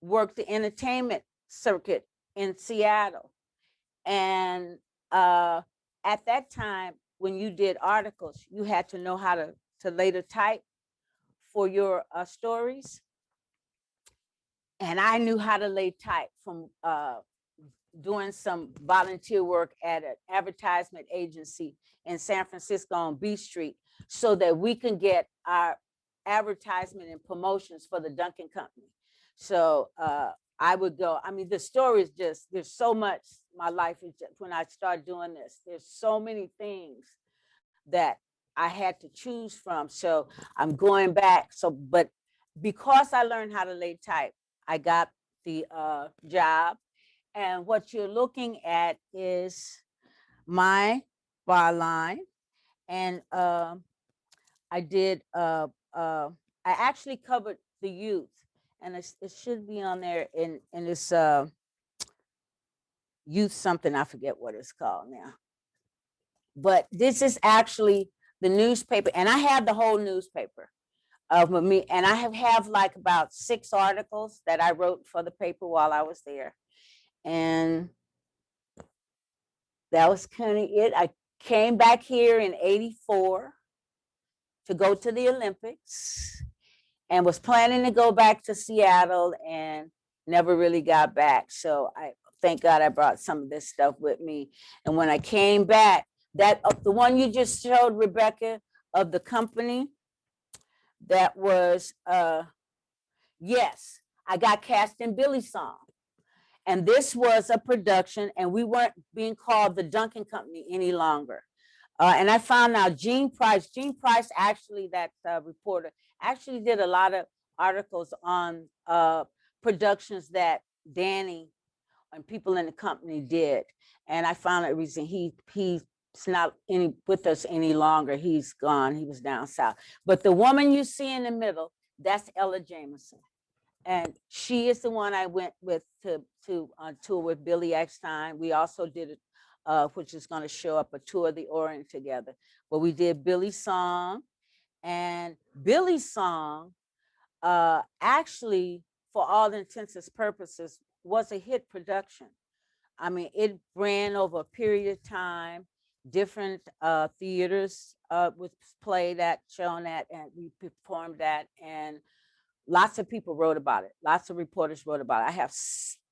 work the entertainment circuit in Seattle. And at that time, when you did articles, you had to know how to later type for your stories. And I knew how to lay type from doing some volunteer work at an advertisement agency in San Francisco on B Street, so that we can get our advertisement and promotions for the Dunkin' Company. So I would go, I mean, the story is just, there's so much, my life is just, when I started doing this, there's so many things that I had to choose from. So I'm going back. So, but because I learned how to lay type, I got the job. And what you're looking at is my byline. And I did, I actually covered the youth, and it should be on there in this youth something, I forget what it's called now. But this is actually the newspaper, and I have the whole newspaper of me, and I have like about 6 articles that I wrote for the paper while I was there. And that was kind of it. I came back here in '84 to go to the Olympics, and was planning to go back to Seattle and never really got back. So I thank God I brought some of this stuff with me. And when I came back, that the one you just showed, Rebecca, of the company, that was, yes, I got cast in Billy's song. And this was a production, and we weren't being called the Duncan Company any longer. And I found out Gene Price actually, that reporter, actually did a lot of articles on productions that Danny and people in the company did. And I found a reason he's not with us any longer. He's gone. He was down south. But the woman you see in the middle, that's Ella Jameson. And she is the one I went with to on tour with Billy Eckstine. We also did which is going to show up, a tour of the Orient together. But we did Billy's song, and Billy's song actually, for all intents and purposes, was a hit production. I mean, it ran over a period of time. Different theaters was played at, shown at, and we performed at, and lots of people wrote about it. Lots of reporters wrote about it. I have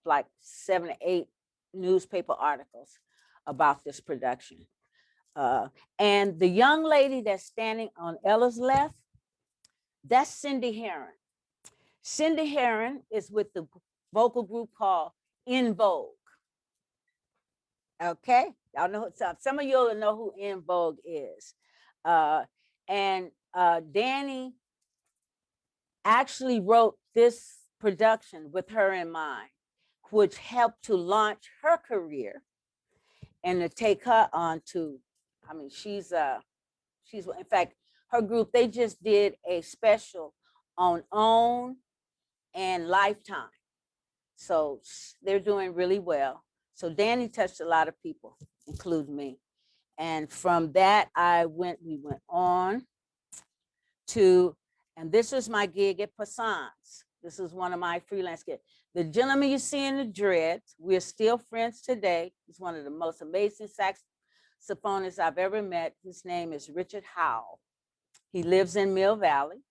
like 7 or 8 newspaper articles about this production. And the young lady that's standing on Ella's left, that's Cindy Herron. Cindy Herron is with the vocal group called In Vogue. Okay, y'all know some of you'll know who In Vogue is. And Danny actually wrote this production with her in mind, which helped to launch her career and to take her on to, I mean, she's in fact, her group, they just did a special on OWN and Lifetime. So they're doing really well. So Danny touched a lot of people, including me. And from that, we went on to, and this was my gig at Passans. This is one of my freelance gigs. The gentleman you see in the dreads, we're still friends today. He's one of the most amazing saxophonists I've ever met. His name is Richard Howell. He lives in Mill Valley.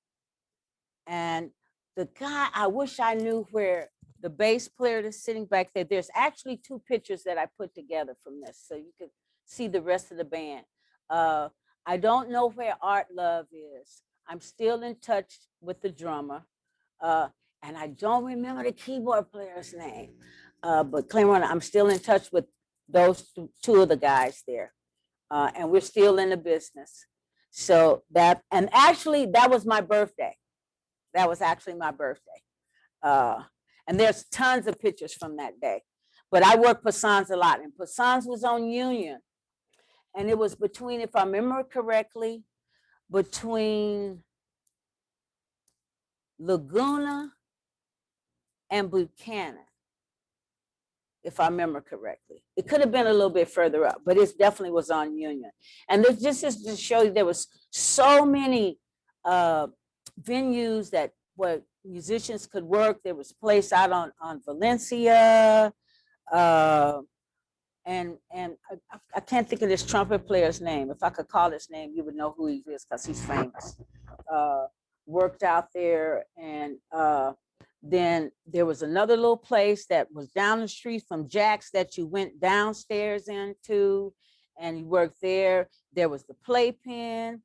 And the guy, I wish I knew where the bass player that's sitting back there. There's actually 2 pictures that I put together from this, so you can see the rest of the band. I don't know where Art Love is. I'm still in touch with the drummer. And I don't remember the keyboard player's name. But Claremont, I'm still in touch with those 2 of the guys there. And we're still in the business. So that, and actually that was my birthday. That was actually my birthday. And there's tons of pictures from that day. But I worked Passans a lot, and Passans was on Union. And it was between, if I remember correctly, between Laguna and Buchanan, if I remember correctly. It could have been a little bit further up, but it definitely was on Union. And this just is to show you there was so many venues that where musicians could work. There was a place out on Valencia, and I can't think of this trumpet player's name. If I could call his name, you would know who he is because he's famous. Worked out there, and then there was another little place that was down the street from Jack's that you went downstairs into, and you worked there. There was the Playpen.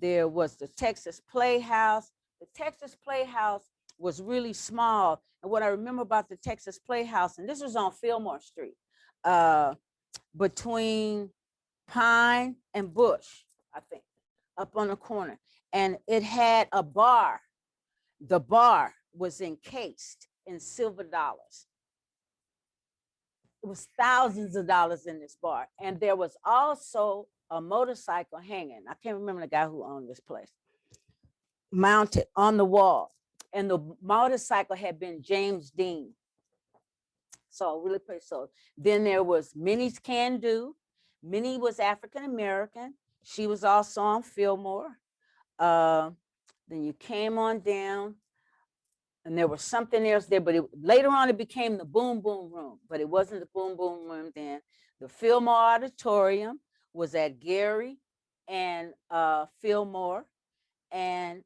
There was the Texas Playhouse. The Texas Playhouse was really small. And what I remember about the Texas Playhouse, and this was on Fillmore Street, between Pine and Bush, I think, up on the corner. And it had a bar. The bar was encased in silver dollars. It was thousands of dollars in this bar. And there was also a motorcycle hanging. I can't remember the guy who owned this place. Mounted on the wall. And the motorcycle had been James Dean. So really pretty. So then there was Minnie's Can Do. Minnie was African-American. She was also on Fillmore. Then you came on down, and there was something else there, but later on it became the Boom Boom Room, but it wasn't the Boom Boom Room then. The Fillmore Auditorium was at Gary and Fillmore, and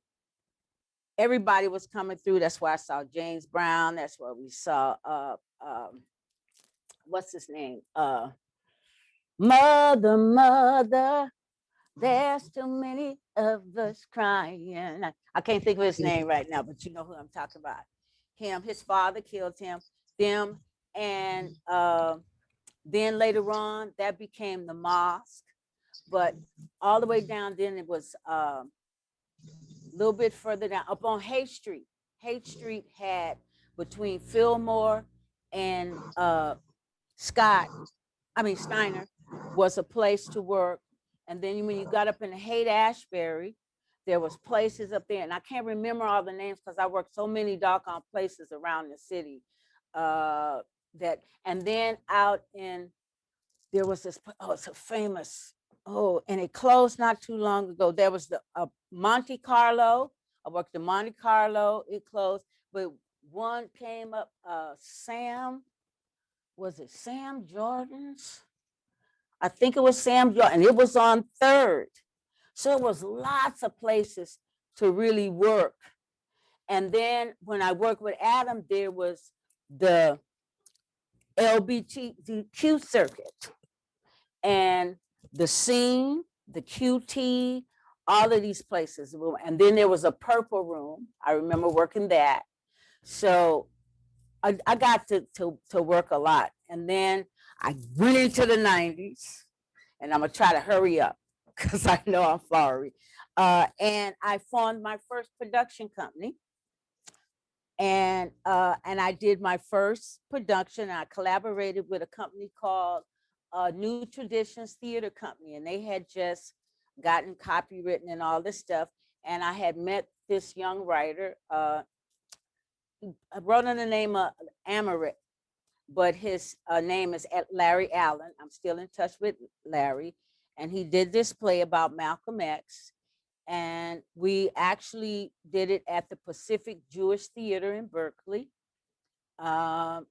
everybody was coming through. That's where I saw James Brown. That's where we saw, what's his name? Mother, Mother, there's too many of us crying. I can't think of his name right now, but you know who I'm talking about. Him, his father killed him. Them, And then later on, that became the mosque. But all the way down, then it was a little bit further down, up on Hay Street. Hay Street had between Fillmore and Steiner was a place to work. And then when you got up in the Haight-Ashbury, there was places up there, and I can't remember all the names because I worked so many doggone places around the city. And then out in, there was this, oh, it's a famous, oh, and it closed not too long ago. There was the Monte Carlo. I worked in Monte Carlo, it closed, but one came up, was it Sam Jordan's? I think it was Sam Jordan. It was on 3rd. So it was lots of places to really work. And then when I worked with Adam, there was the LBGTQ circuit and the Scene, the QT, all of these places. And then there was a Purple Room. I remember working that. So I got to work a lot. And then I went into the 90s, and I'm gonna try to hurry up because I know I'm flowery. And I formed my first production company. And I did my first production. I collaborated with a company called New Traditions Theater Company, and they had just gotten copywritten and all this stuff. And I had met this young writer. I wrote on the name of Amaret, but his name is Larry Allen. I'm still in touch with Larry, and he did this play about Malcolm X. And we actually did it at the Pacific Jewish Theater in Berkeley. And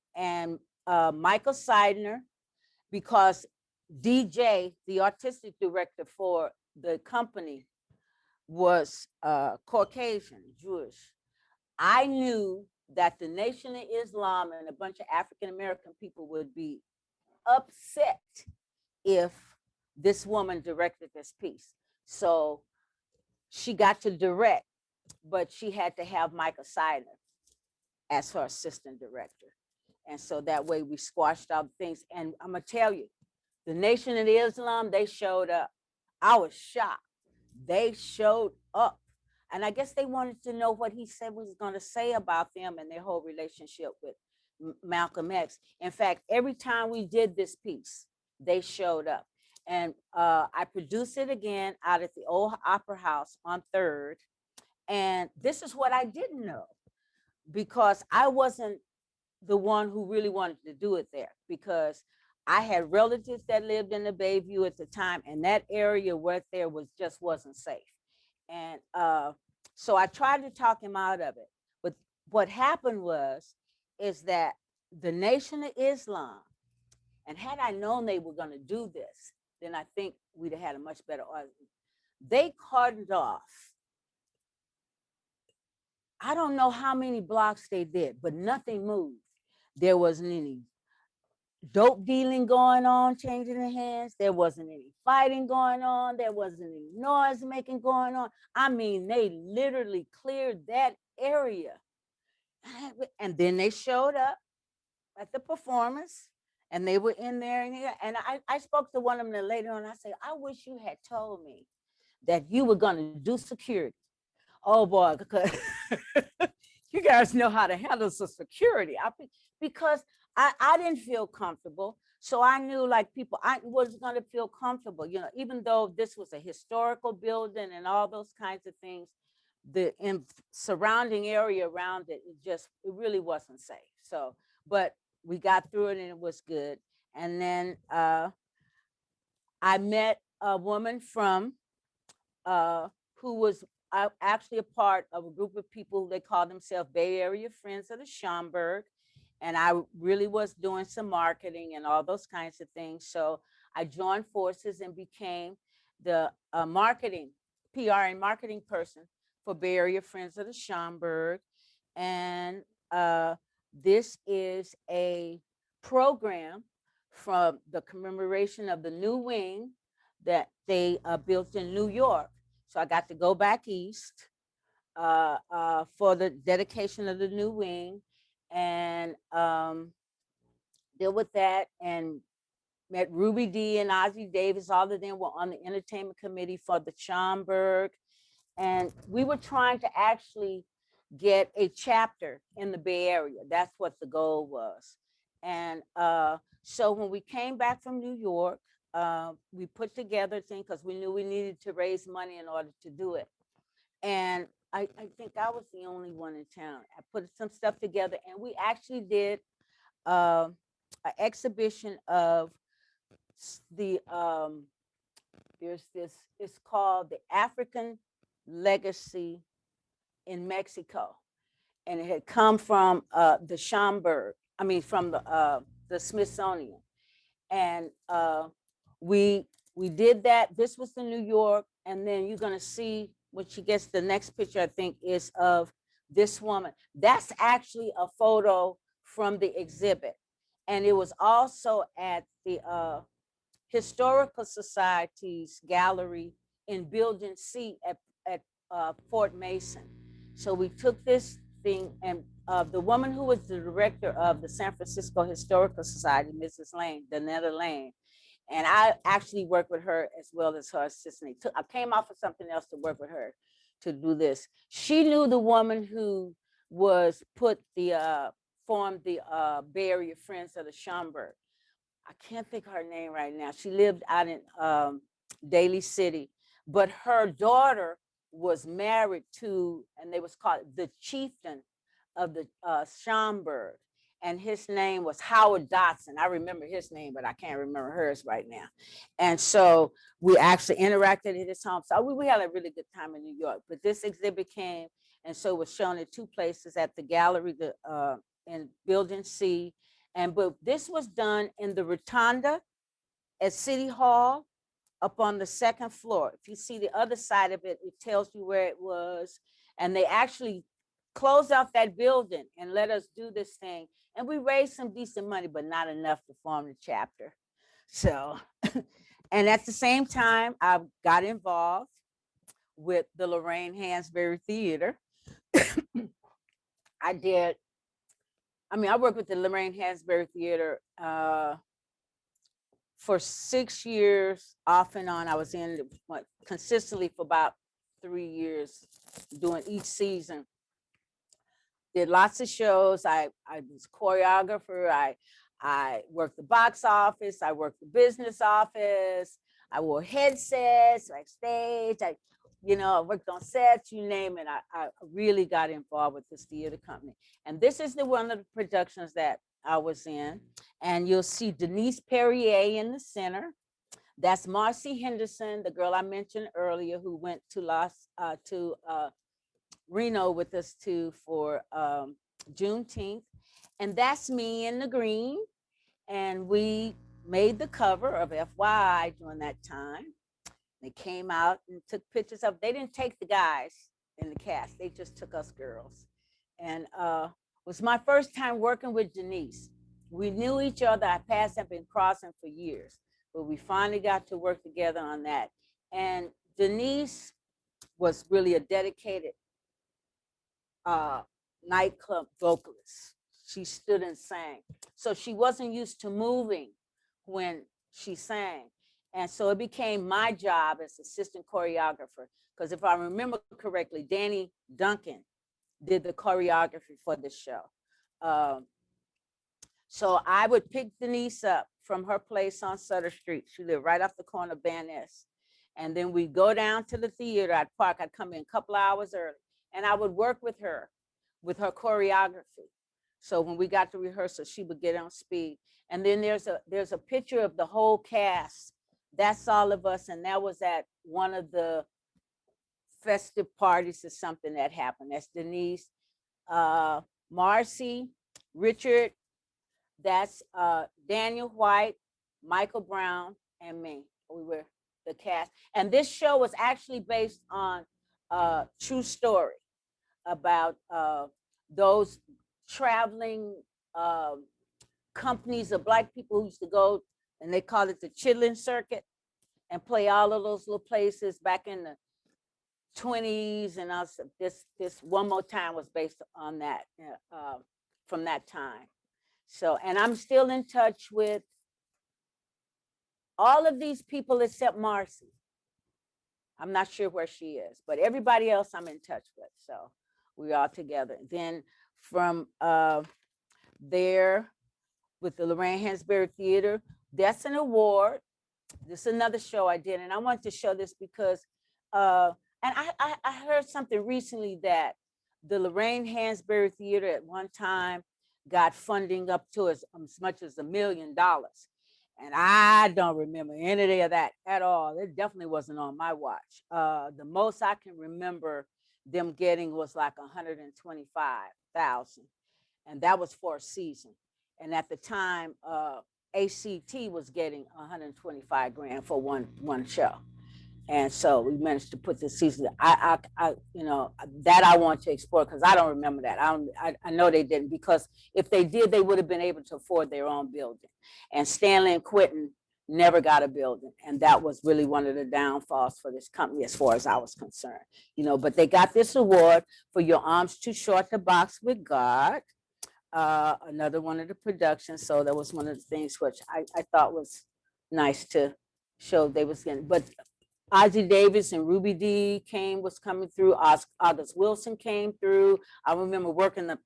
Michael Seidner, because DJ, the artistic director for the company, was Caucasian, Jewish. I knew that the Nation of Islam and a bunch of African-American people would be upset if this woman directed this piece. So she got to direct, but she had to have Michael Seidner as her assistant director. And so that way we squashed out things. And I'm gonna tell you, the Nation of Islam, they showed up. I was shocked. They showed up. And I guess they wanted to know what he said was going to say about them and their whole relationship with Malcolm X. In fact, every time we did this piece, they showed up. And I produced it again out at the old Opera House on 3rd. And this is what I didn't know, because I wasn't the one who really wanted to do it there, because I had relatives that lived in the Bayview at the time, and that area right there wasn't safe. And so I tried to talk him out of it. But what happened is that the Nation of Islam, and had I known they were going to do this, then I think we'd have had a much better argument. They cordoned off, I don't know how many blocks they did, but nothing moved. There wasn't any dope dealing going on, changing the hands. There wasn't any fighting going on. There wasn't any noise making going on. I mean, they literally cleared that area. And then they showed up at the performance, and they were in there. And I spoke to one of them later on. I said, I wish you had told me that you were going to do security. Oh boy, because you guys know how to handle some security. Because I didn't feel comfortable. So I knew, like, people, I was going to feel comfortable, even though this was a historical building and all those kinds of things, the surrounding area around it, it really wasn't safe. So, but we got through it and it was good. And then I met a woman from, who was actually a part of a group of people, they call themselves Bay Area Friends of the Schaumburg. And I really was doing some marketing and all those kinds of things. So I joined forces and became the marketing, PR and marketing person for Bay Area Friends of the Schaumburg. And this is a program from the commemoration of the new wing that they built in New York. So I got to go back east for the dedication of the new wing. And deal with that, and met Ruby Dee and Ozzie Davis. All of them were on the entertainment committee for the Schaumburg. And we were trying to actually get a chapter in the Bay Area. That's what the goal was. And so when we came back from New York, we put together a thing because we knew we needed to raise money in order to do it. And I think I was the only one in town. I put some stuff together, and we actually did an exhibition of the there's this, it's called the African Legacy in Mexico, and it had come from the Schaumburg, I mean from the Smithsonian. And we did that. This was in New York, and then you're gonna see when she gets the next picture, I think, is of this woman. That's actually a photo from the exhibit, and it was also at the Historical Society's gallery in Building C at Fort Mason. So we took this thing, and the woman who was the director of the San Francisco Historical Society, Mrs. Lane, Danetta Lane, and I actually worked with her as well as her assistant. I came off of something else to work with her to do this. She knew the woman who was formed the Bay Area Friends of the Schaumburg. I can't think of her name right now. She lived out in Daly City, but her daughter was married to, and they was called the chieftain of the Schaumburg, and his name was Howard Dotson. I remember his name, but I can't remember hers right now. And so we actually interacted at his home. So we had a really good time in New York. But this exhibit came, and so it was shown at two places, at the gallery in Building C. But this was done in the rotunda at City Hall up on the second floor. If you see the other side of it, it tells you where it was. And they actually closed out that building and let us do this thing. And we raised some decent money, but not enough to form the chapter. So, and at the same time, I got involved with the Lorraine Hansberry Theater. I worked with the Lorraine Hansberry Theater for 6 years, off and on. I was in it consistently for about 3 years, doing each season. Did lots of shows. I was choreographer. I worked the box office. I worked the business office. I wore headsets, backstage. I worked on sets, you name it. I really got involved with this theater company. And this is one of the productions that I was in. And you'll see Denise Perrier in the center. That's Marcy Henderson, the girl I mentioned earlier, who went to Reno with us too for Juneteenth. And that's me in the green. And we made the cover of FYI during that time. They came out and took pictures of, they didn't take the guys in the cast. They just took us girls. And it was my first time working with Denise. We knew each other. Our paths have been crossing for years, but we finally got to work together on that. And Denise was really a dedicated nightclub vocalist. She stood and sang. So she wasn't used to moving when she sang. And so it became my job as assistant choreographer, because if I remember correctly, Danny Duncan did the choreography for the show. So I would pick Denise up from her place on Sutter Street. She lived right off the corner of Van Ness. And then we'd go down to the theater. I'd park. I'd come in a couple hours early. And I would work with her choreography. So when we got to rehearsal, she would get on speed. And then there's a picture of the whole cast. That's all of us. And that was at one of the festive parties or something that happened. That's Denise, Marcy, Richard, that's Daniel White, Michael Brown, and me. We were the cast. And this show was actually based on a true story about those traveling companies of Black people who used to go, and they call it the Chitlin Circuit, and play all of those little places back in the 20s. And also this One More Time was based on that, from that time. So, and I'm still in touch with all of these people except Marcy. I'm not sure where she is, but everybody else I'm in touch with. So we're all together. Then from there with the Lorraine Hansberry Theater, that's an award. This is another show I did, and I wanted to show this because, and I heard something recently that the Lorraine Hansberry Theater at one time got funding up to as much as $1 million. And I don't remember any of that at all. It definitely wasn't on my watch. The most I can remember them getting was like 125,000, and that was for a season. And at the time, ACT was getting 125 grand for one show. And so we managed to put this season. You know, that I want to explore because I don't remember that. I know they didn't, because if they did, they would have been able to afford their own building. And Stanley and Quentin never got a building, and that was really one of the downfalls for this company as far as I was concerned. You know, but they got this award for Your Arms Too Short to Box with God. Another one of the productions. So that was one of the things which I thought was nice to show they was getting. But Ozzie Davis and Ruby D was coming through. August Wilson came through. I remember working the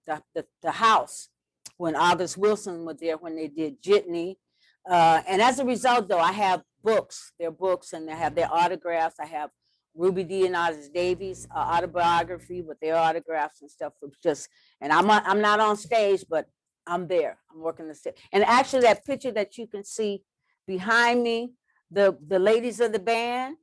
house when August Wilson was there when they did Jitney. And as a result, though, I have books, their books, and they have their autographs. I have Ruby D and Ozzie Davis autobiography with their autographs and stuff. Just, and I'm not on stage, but I'm there. I'm working the stage. And actually, that picture that you can see behind me, the ladies of the band,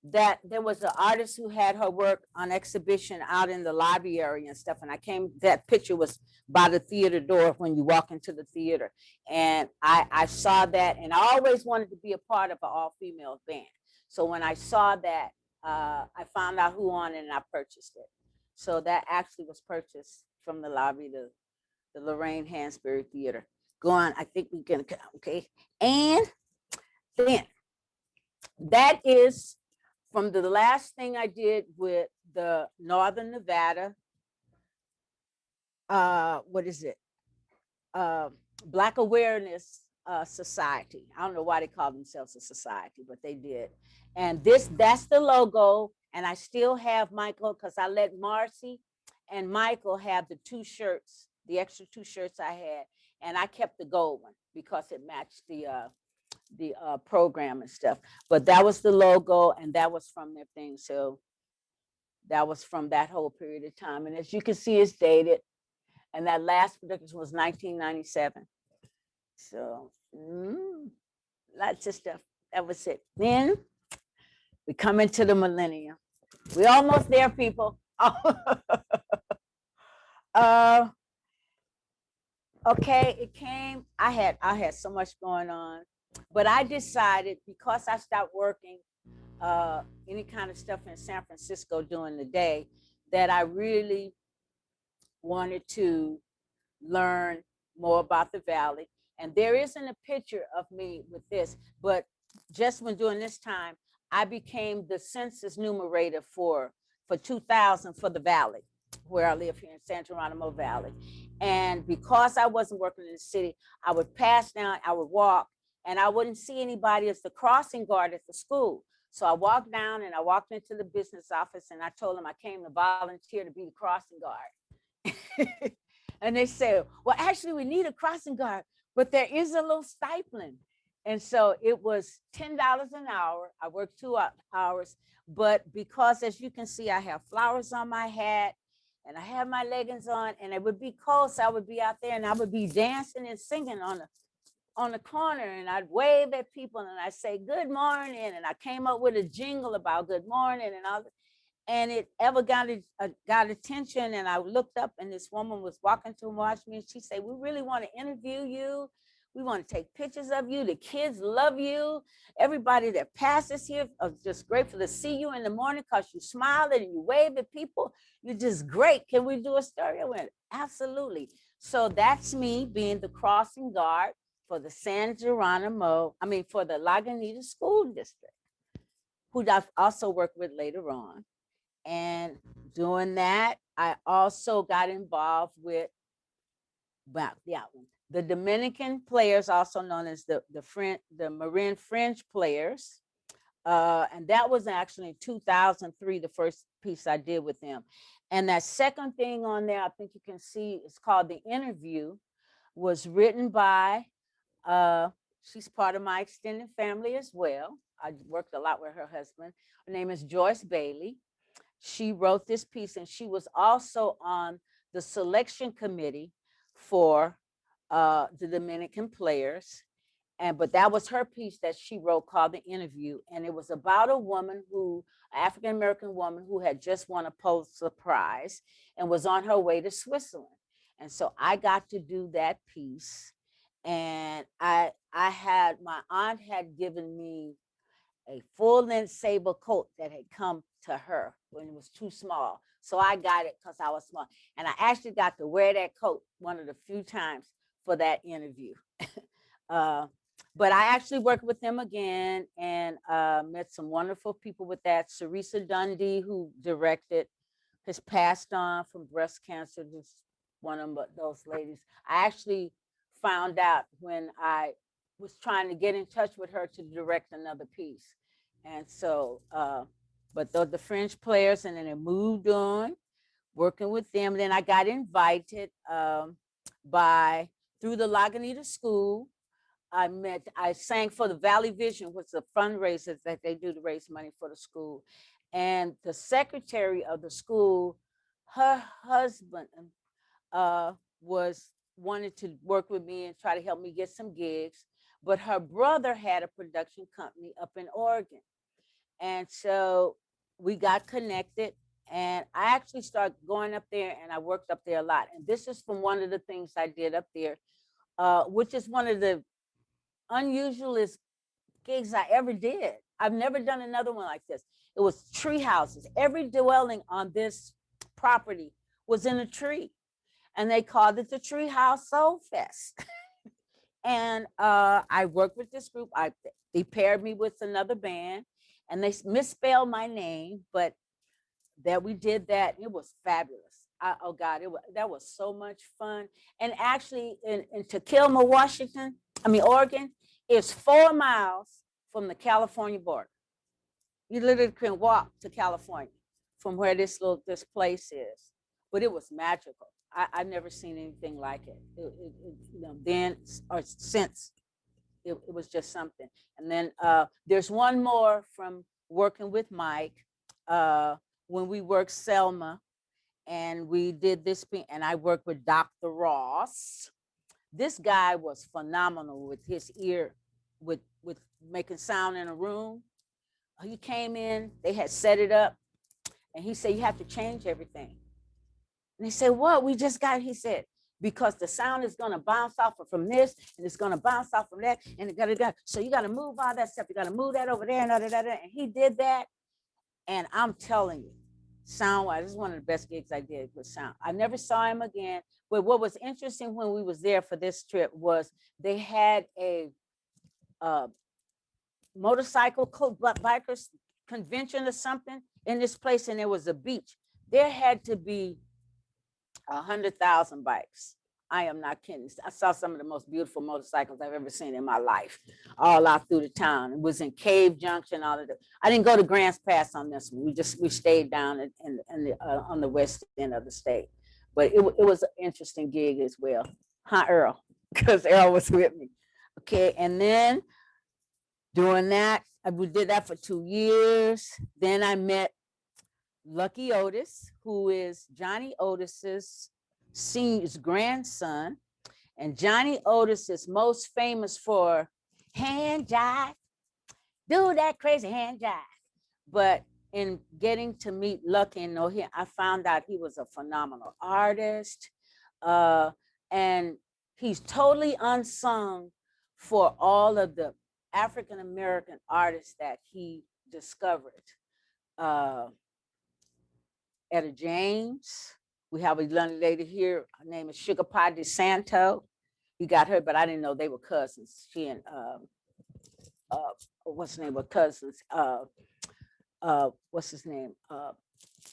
that there was an artist who had her work on exhibition out in the lobby area and stuff. And that picture was by the theater door when you walk into the theater. And I saw that, and I always wanted to be a part of an all-female band. So when I saw that, I found out who on it and I purchased it. So that actually was purchased from the lobby to the Lorraine Hansberry Theater. Go on, I think we're gonna, okay. And then that is from the last thing I did with the Northern Nevada, what is it? Black Awareness Society. I don't know why they call themselves a society, but they did. And that's the logo. And I still have Michael, because I let Marcy and Michael have the 2 shirts, the extra 2 shirts I had. And I kept the gold one because it matched the program and stuff. But that was the logo, and that was from their thing. So that was from that whole period of time. And as you can see, it's dated. And that last production was 1997. So lots of stuff. That was it. Then we come into the millennium. We're almost there, people. Okay, it came. I had so much going on. But I decided, because I stopped working any kind of stuff in San Francisco during the day, that I really wanted to learn more about the Valley. And there isn't a picture of me with this, but just when during this time, I became the census numerator for 2000 for the Valley, where I live here in San Geronimo Valley. And because I wasn't working in the city, I would pass down, I would walk, and I wouldn't see anybody as the crossing guard at the school. So I walked down and I walked into the business office and I told them I came to volunteer to be the crossing guard. And they said, well, actually, we need a crossing guard, but there is a little stipend. And so it was $10 an hour. I worked 2 hours, but because, as you can see, I have flowers on my hat and I have my leggings on, and it would be cold, so I would be out there and I would be dancing and singing on the corner, and I'd wave at people and I'd say, good morning. And I came up with a jingle about good morning and all that. And it ever got attention, and I looked up and this woman was walking to watch me, and she said, we really want to interview you. We want to take pictures of you. The kids love you. Everybody that passes here are just grateful to see you in the morning because you smile and you wave at people. You're just great. Can we do a story? I went, absolutely. So that's me being the crossing guard for the for the Lagunitas School District, who I've also worked with later on. And doing that, I also got involved with About that one. The Dominican players, also known as the Marin French players. And that was actually in 2003, the first piece I did with them. And that second thing on there, I think you can see, it's called The Interview, was written by, she's part of my extended family as well. I worked a lot with her husband. Her name is Joyce Bailey. She wrote this piece, and she was also on the selection committee for the Dominican players. But that was her piece that she wrote called The Interview. And it was about a woman African-American woman who had just won a Pulitzer Prize and was on her way to Switzerland. And so I got to do that piece. And my aunt had given me a full-length sable coat that had come to her when it was too small. So I got it because I was small. And I actually got to wear that coat one of the few times for that interview. But I actually worked with them again and met some wonderful people with that. Sarisa Dundee, who directed, has passed on from breast cancer, just one of those ladies. I actually found out when I was trying to get in touch with her to direct another piece. And so, but the French players, and then it moved on, working with them. Then I got invited through the Lagunitas School. I sang for the Valley Vision, which is a fundraiser that they do to raise money for the school. And the secretary of the school, her husband wanted to work with me and try to help me get some gigs. But her brother had a production company up in Oregon. And so we got connected, and I actually started going up there, and I worked up there a lot. And this is from one of the things I did up there, which is one of the unusualest gigs I ever did. I've never done another one like this. It was tree houses. Every dwelling on this property was in a tree, and they called it the Treehouse Soul Fest. And I worked with this group. They paired me with another band, and they misspelled my name, but that we did that. It was fabulous. Oh God, that was so much fun. And actually, in Tequila, Oregon, is 4 miles from the California border. You literally can walk to California from where this place is. But it was magical. I've never seen anything like it. Then or since, it was just something. And then there's one more from working with Mike when we worked Selma, and we did this, and I worked with Dr. Ross. This guy was phenomenal with his ear, with making sound in a room. He came in, they had set it up, and he said, you have to change everything. And they said, what? We just got, he said, because the sound is gonna bounce off from this, and it's gonna bounce off from that, and it gotta, so you gotta move all that stuff, you gotta move that over there, and he did that. And I'm telling you, sound-wise, this is one of the best gigs I did with sound. I never saw him again, but what was interesting when we was there for this trip was they had a motorcycle bikers convention or something in this place, and there was a beach. There had to be 100,000 bikes. I am not kidding. I saw some of the most beautiful motorcycles I've ever seen in my life, all out through the town. It was in Cave Junction, all of that. I didn't go to Grants Pass on this one. We stayed down on the west end of the state. But it was an interesting gig as well. Huh, Earl? Because Earl was with me. Okay, and then doing that, we did that for 2 years. Then I met Lucky Otis, who is Johnny Otis's Senior's grandson. And Johnny Otis is most famous for hand jive, do that crazy hand jive. But in getting to meet Lucky and know him, I found out he was a phenomenal artist. And he's totally unsung for all of the African-American artists that he discovered. Etta James. We have a young lady here. Her name is Sugar Pie DeSanto. He got her, but I didn't know they were cousins. She and what's the name of cousins? What's his name?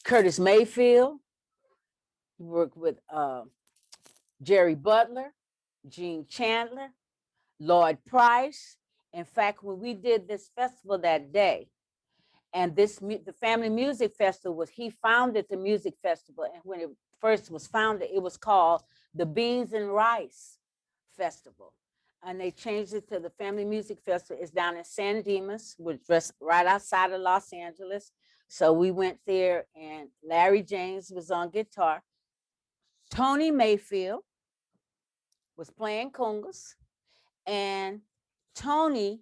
Curtis Mayfield. He worked with Jerry Butler, Gene Chandler, Lloyd Price. In fact, when we did this festival that day, and the Family Music Festival he founded the music festival. And when it first was founded, it was called the Beans and Rice Festival. And they changed it to the Family Music Festival. It's down in San Dimas, which is just right outside of Los Angeles. So we went there, and Larry James was on guitar. Tony Mayfield was playing congas, and Tony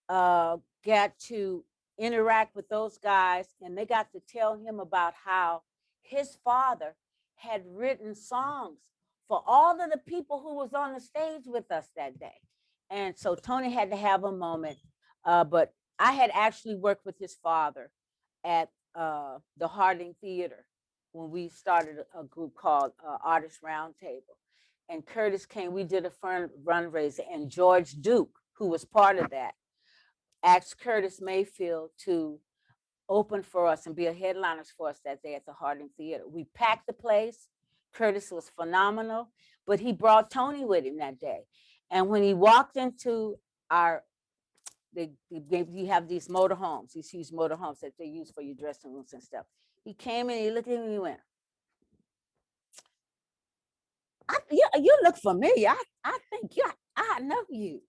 got to interact with those guys, and they got to tell him about how his father had written songs for all of the people who was on the stage with us that day. And so Tony had to have a moment, but I had actually worked with his father at the Harding Theater when we started a group called Artist Roundtable. And Curtis came, we did a fundraiser, and George Duke, who was part of that, asked Curtis Mayfield to open for us and be a headliner for us that day at the Harding Theater. We packed the place. Curtis was phenomenal, but he brought Tony with him that day. And when he walked into you have these motorhomes, these huge motorhomes that they use for your dressing rooms and stuff. He came in, he looked at me, and he went, you look familiar. I think I know you.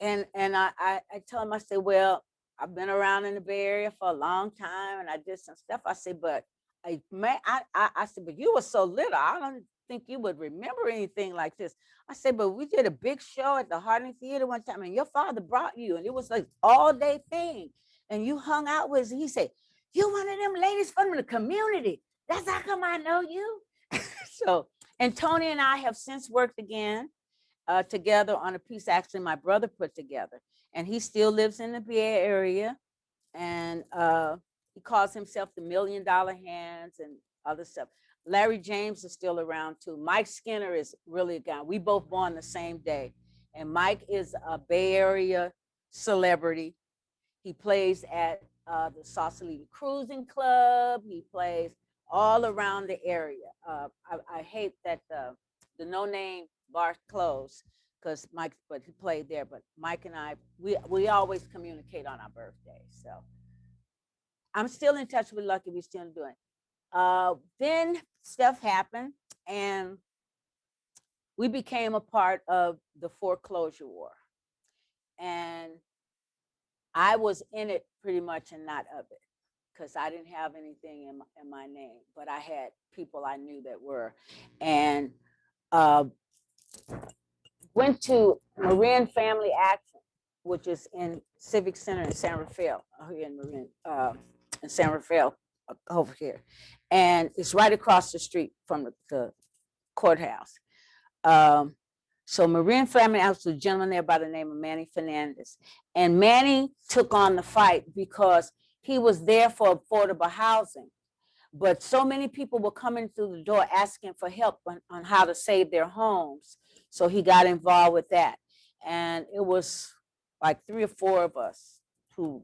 And I told him, I said, well, I've been around in the Bay Area for a long time, and I did some stuff. I said, but I said, but you were so little, I don't think you would remember anything like this. I said, but we did a big show at the Harding Theater one time, and your father brought you, and it was like all day thing, and you hung out with us. He said, you one of them ladies from the community. That's how come I know you. So, and Tony and I have since worked again together on a piece actually my brother put together, and he still lives in the Bay Area, and he calls himself the $1 Million Hands and other stuff. Larry James is still around too. Mike Skinner is really a guy. We both born the same day, and Mike is a Bay Area celebrity. He plays at the Sausalito Cruising Club. He plays all around the area. I hate that the No Name bar closed because Mike, but he played there. But Mike and I, we always communicate on our birthdays. So I'm still in touch with Lucky. We're still doing it. Then stuff happened, and we became a part of the foreclosure war. And I was in it pretty much and not of it, because I didn't have anything in my name, but I had people I knew that were. And went to Marin Family Action, which is in Civic Center in San Rafael, here in Marin, in San Rafael, over here. And it's right across the street from the courthouse. So Marin Family Action was a gentleman there by the name of Manny Fernandez. And Manny took on the fight because he was there for affordable housing. But so many people were coming through the door asking for help on how to save their homes. So he got involved with that. And it was like 3 or 4 of us who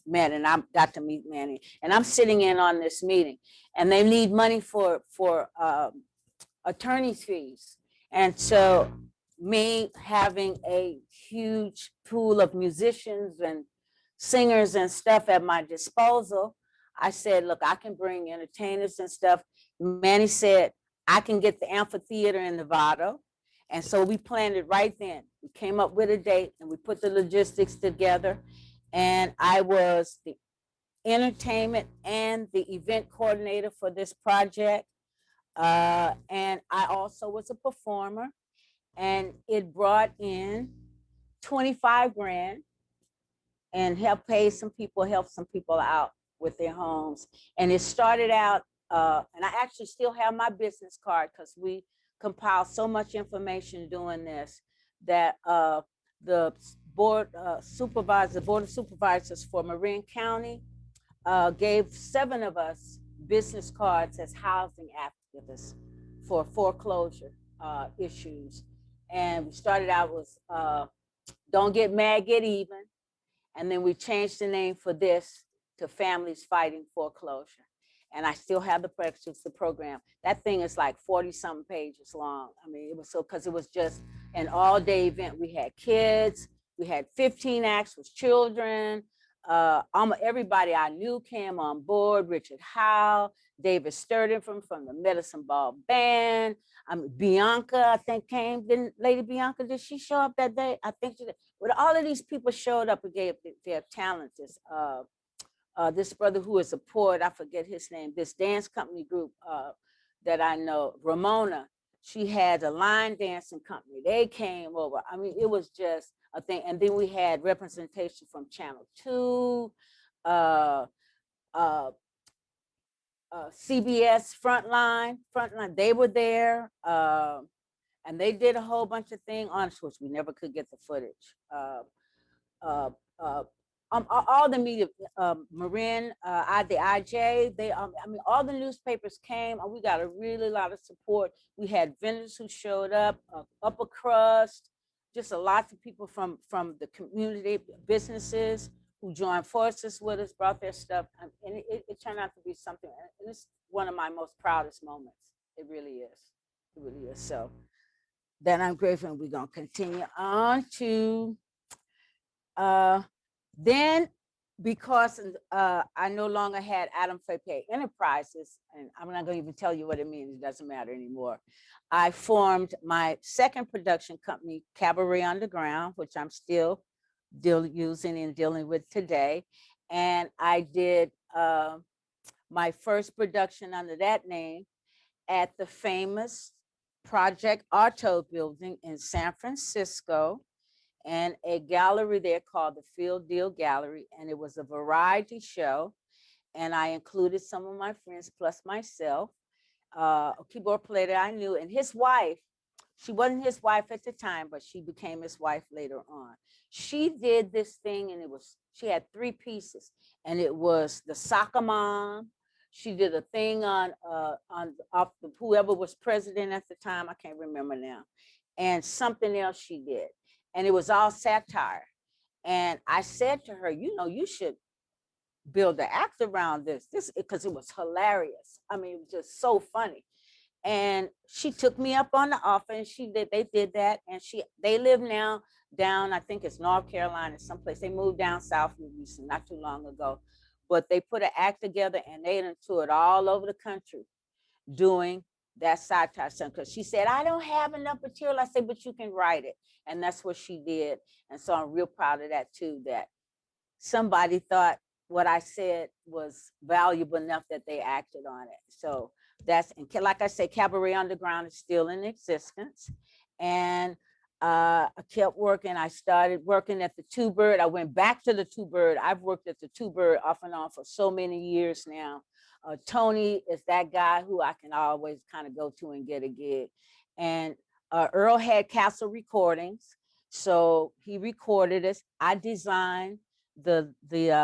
met, and I got to meet Manny. And I'm sitting in on this meeting, and they need money for attorney's fees. And so me having a huge pool of musicians and singers and stuff at my disposal, I said, look, I can bring entertainers and stuff. Manny said, I can get the amphitheater in Nevada. And so we planned it right then. We came up with a date, and we put the logistics together. And I was the entertainment and the event coordinator for this project. And I also was a performer. And it brought in 25 grand and helped some people out with their homes. And it started out, and I actually still have my business card because we compiled so much information doing this, that the board of supervisors for Marin County gave 7 of us business cards as housing activists for foreclosure issues. And we started out with Don't Get Mad, Get Even. And then we changed the name for this to Families Fighting Foreclosure. and I still have the practice, the program. That thing is like 40 something pages long. I mean, it was so, because it was just an all-day event. We had kids, we had 15 acts with children. Everybody I knew came on board. Richard Howell, David Sturden from the Medicine Ball Band. Bianca, I think, came. Didn't Lady Bianca, did she show up that day? I think she did. But all of these people showed up and gave their talents. This brother who is a poet, I forget his name, this dance company group that I know, Ramona, she had a line dancing company. They came over. I mean, it was just a thing. And then we had representation from Channel 2, CBS Frontline, they were there. And they did a whole bunch of things, on which we never could get the footage. All the media, Marin, the IJ, I mean, all the newspapers came, and we got a really lot of support. We had vendors who showed up, upper crust, just a lot of people from the community, businesses who joined forces with us, brought their stuff, and it turned out to be something, and it's one of my most proudest moments. It really is. It really is. So then I'm grateful, and we're gonna continue on to, then, because I no longer had Adam Fepe Enterprises, and I'm not going to even tell you what it means, it doesn't matter anymore. I formed my second production company, Cabaret Underground, which I'm still using and dealing with today. And I did my first production under that name at the famous Project Arto building in San Francisco, and a gallery there called the Field Deal Gallery. And it was a variety show. And I included some of my friends plus myself, a keyboard player that I knew, and his wife. She wasn't his wife at the time, but she became his wife later on. She did this thing, and she had 3 pieces, and it was the soccer mom. She did a thing on whoever was president at the time. I can't remember now. And something else she did. And it was all satire. And I said to her, you should build an act around this because it was hilarious. I mean, it was just so funny. And she took me up on the offer, and they did that. And they live now down, I think it's North Carolina, someplace. They moved down south recently, not too long ago. But they put an act together, and they toured all over the country doing that satire song, because she said, I don't have enough material. I said, but you can write it. And that's what she did. And so I'm real proud of that too, that somebody thought what I said was valuable enough that they acted on it. So that's, and like I said, Cabaret Underground is still in existence. And I kept working. I started working at the Two Bird. I went back to the Two Bird. I've worked at the Two Bird off and on for so many years now. Tony is that guy who I can always kind of go to and get a gig. And Earl had Castle Recordings, so he recorded us. I designed the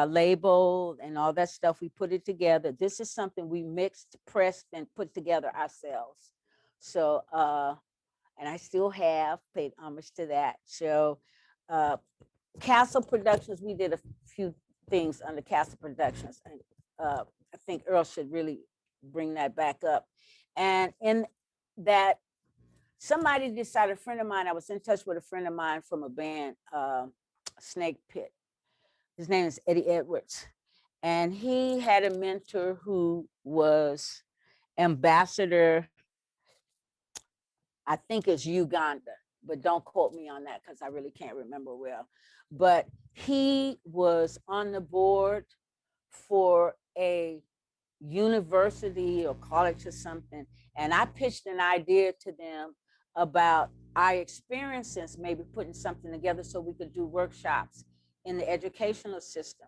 label and all that stuff. We put it together. This is something we mixed, pressed, and put together ourselves. So, and I still have paid homage to that. So, Castle Productions, we did a few things under Castle Productions, and I think Earl should really bring that back up. And in that, somebody decided, a friend of mine, I was in touch with a friend of mine from a band, Snake Pit. His name is Eddie Edwards. And he had a mentor who was ambassador, I think it's Uganda, but don't quote me on that because I really can't remember well. But he was on the board for a university or college or something. And I pitched an idea to them about our experiences, maybe putting something together so we could do workshops in the educational system.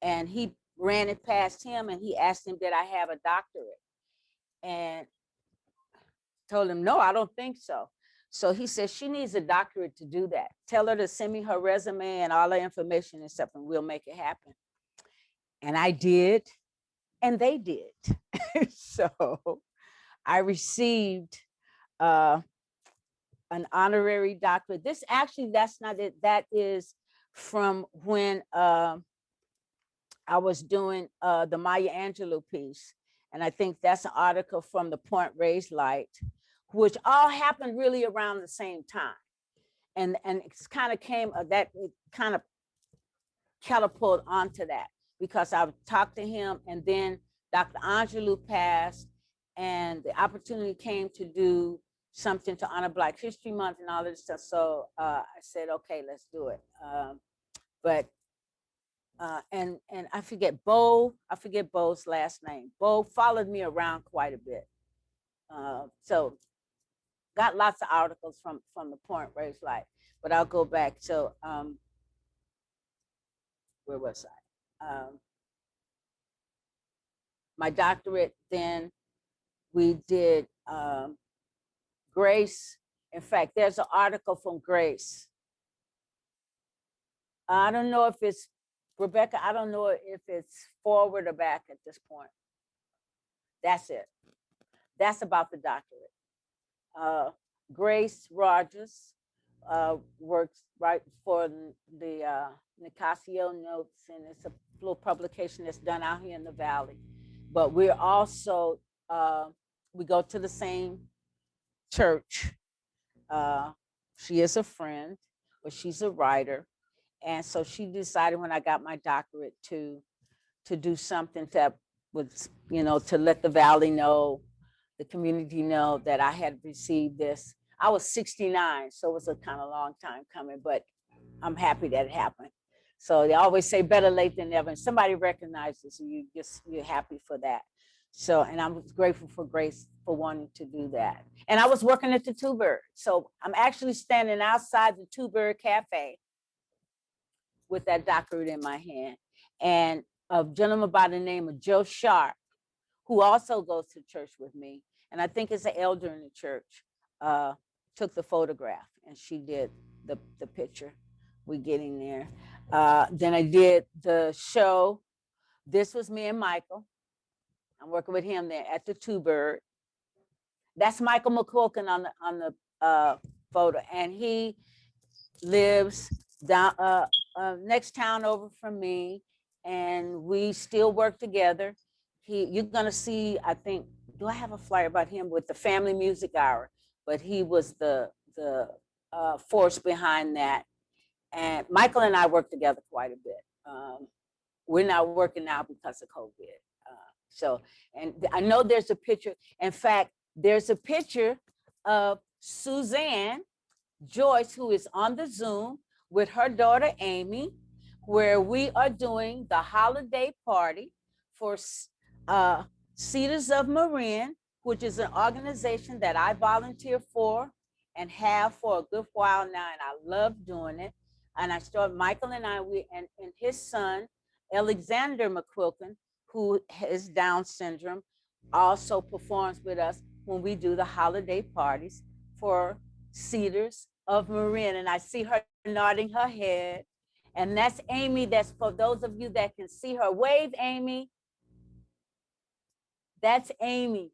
And he ran it past him, and he asked him, did I have a doctorate? And told him, no, I don't think so. So he said, she needs a doctorate to do that. Tell her to send me her resume and all her information and stuff, and we'll make it happen. And I did, and they did. So I received an honorary doctorate. This actually, that's not it. That is from when I was doing the Maya Angelou piece. And I think that's an article from the Point Reyes Light, which all happened really around the same time. And it's kind of came that it kind of catapulted onto that, because I talked to him, and then Dr. Angelou passed, and the opportunity came to do something to honor Black History Month and all this stuff. So I said, okay, let's do it. And I forget Bo's last name. Bo followed me around quite a bit. So got lots of articles from the Point Reyes Light, but I'll go back. So where was I? My doctorate, then we did Grace. In fact, there's an article from Grace. I don't know if it's, Rebecca, I don't know if it's forward or back at this point. That's it. That's about the doctorate. Grace Rogers works right for the Nicasio Notes, and it's a little publication that's done out here in the Valley. But we're also, we go to the same church. She is a friend, but she's a writer. And so she decided when I got my doctorate to do something that was, you know, to let the Valley know, the community know that I had received this. I was 69, so it was a kind of long time coming, but I'm happy that it happened. So they always say better late than never. And somebody recognizes you, you're happy for that. So, and I'm grateful for Grace for wanting to do that. And I was working at the Two Bird. So I'm actually standing outside the Two Bird Cafe with that doctorate in my hand. And a gentleman by the name of Joe Sharp, who also goes to church with me, and I think is an elder in the church, took the photograph, and she did the picture. We getting there. Then I did the show. This was me and Michael. I'm working with him there at the Two Bird. That's Michael McQuilkin on the photo, and he lives down next town over from me, and we still work together. You're gonna see, I think, do I have a flyer about him with the Family Music Hour? But he was the force behind that. And Michael and I work together quite a bit. We're not working now because of COVID. So, and I know there's a picture. In fact, there's a picture of Suzanne Joyce, who is on the Zoom with her daughter, Amy, where we are doing the holiday party for Cedars of Marin, which is an organization that I volunteer for and have for a good while now, and I love doing it. And I started, Michael and I, and his son, Alexander McQuilkin, who has Down syndrome, also performs with us when we do the holiday parties for Cedars of Marin. And I see her nodding her head. And that's Amy. That's for those of you that can see her. Wave, Amy. That's Amy.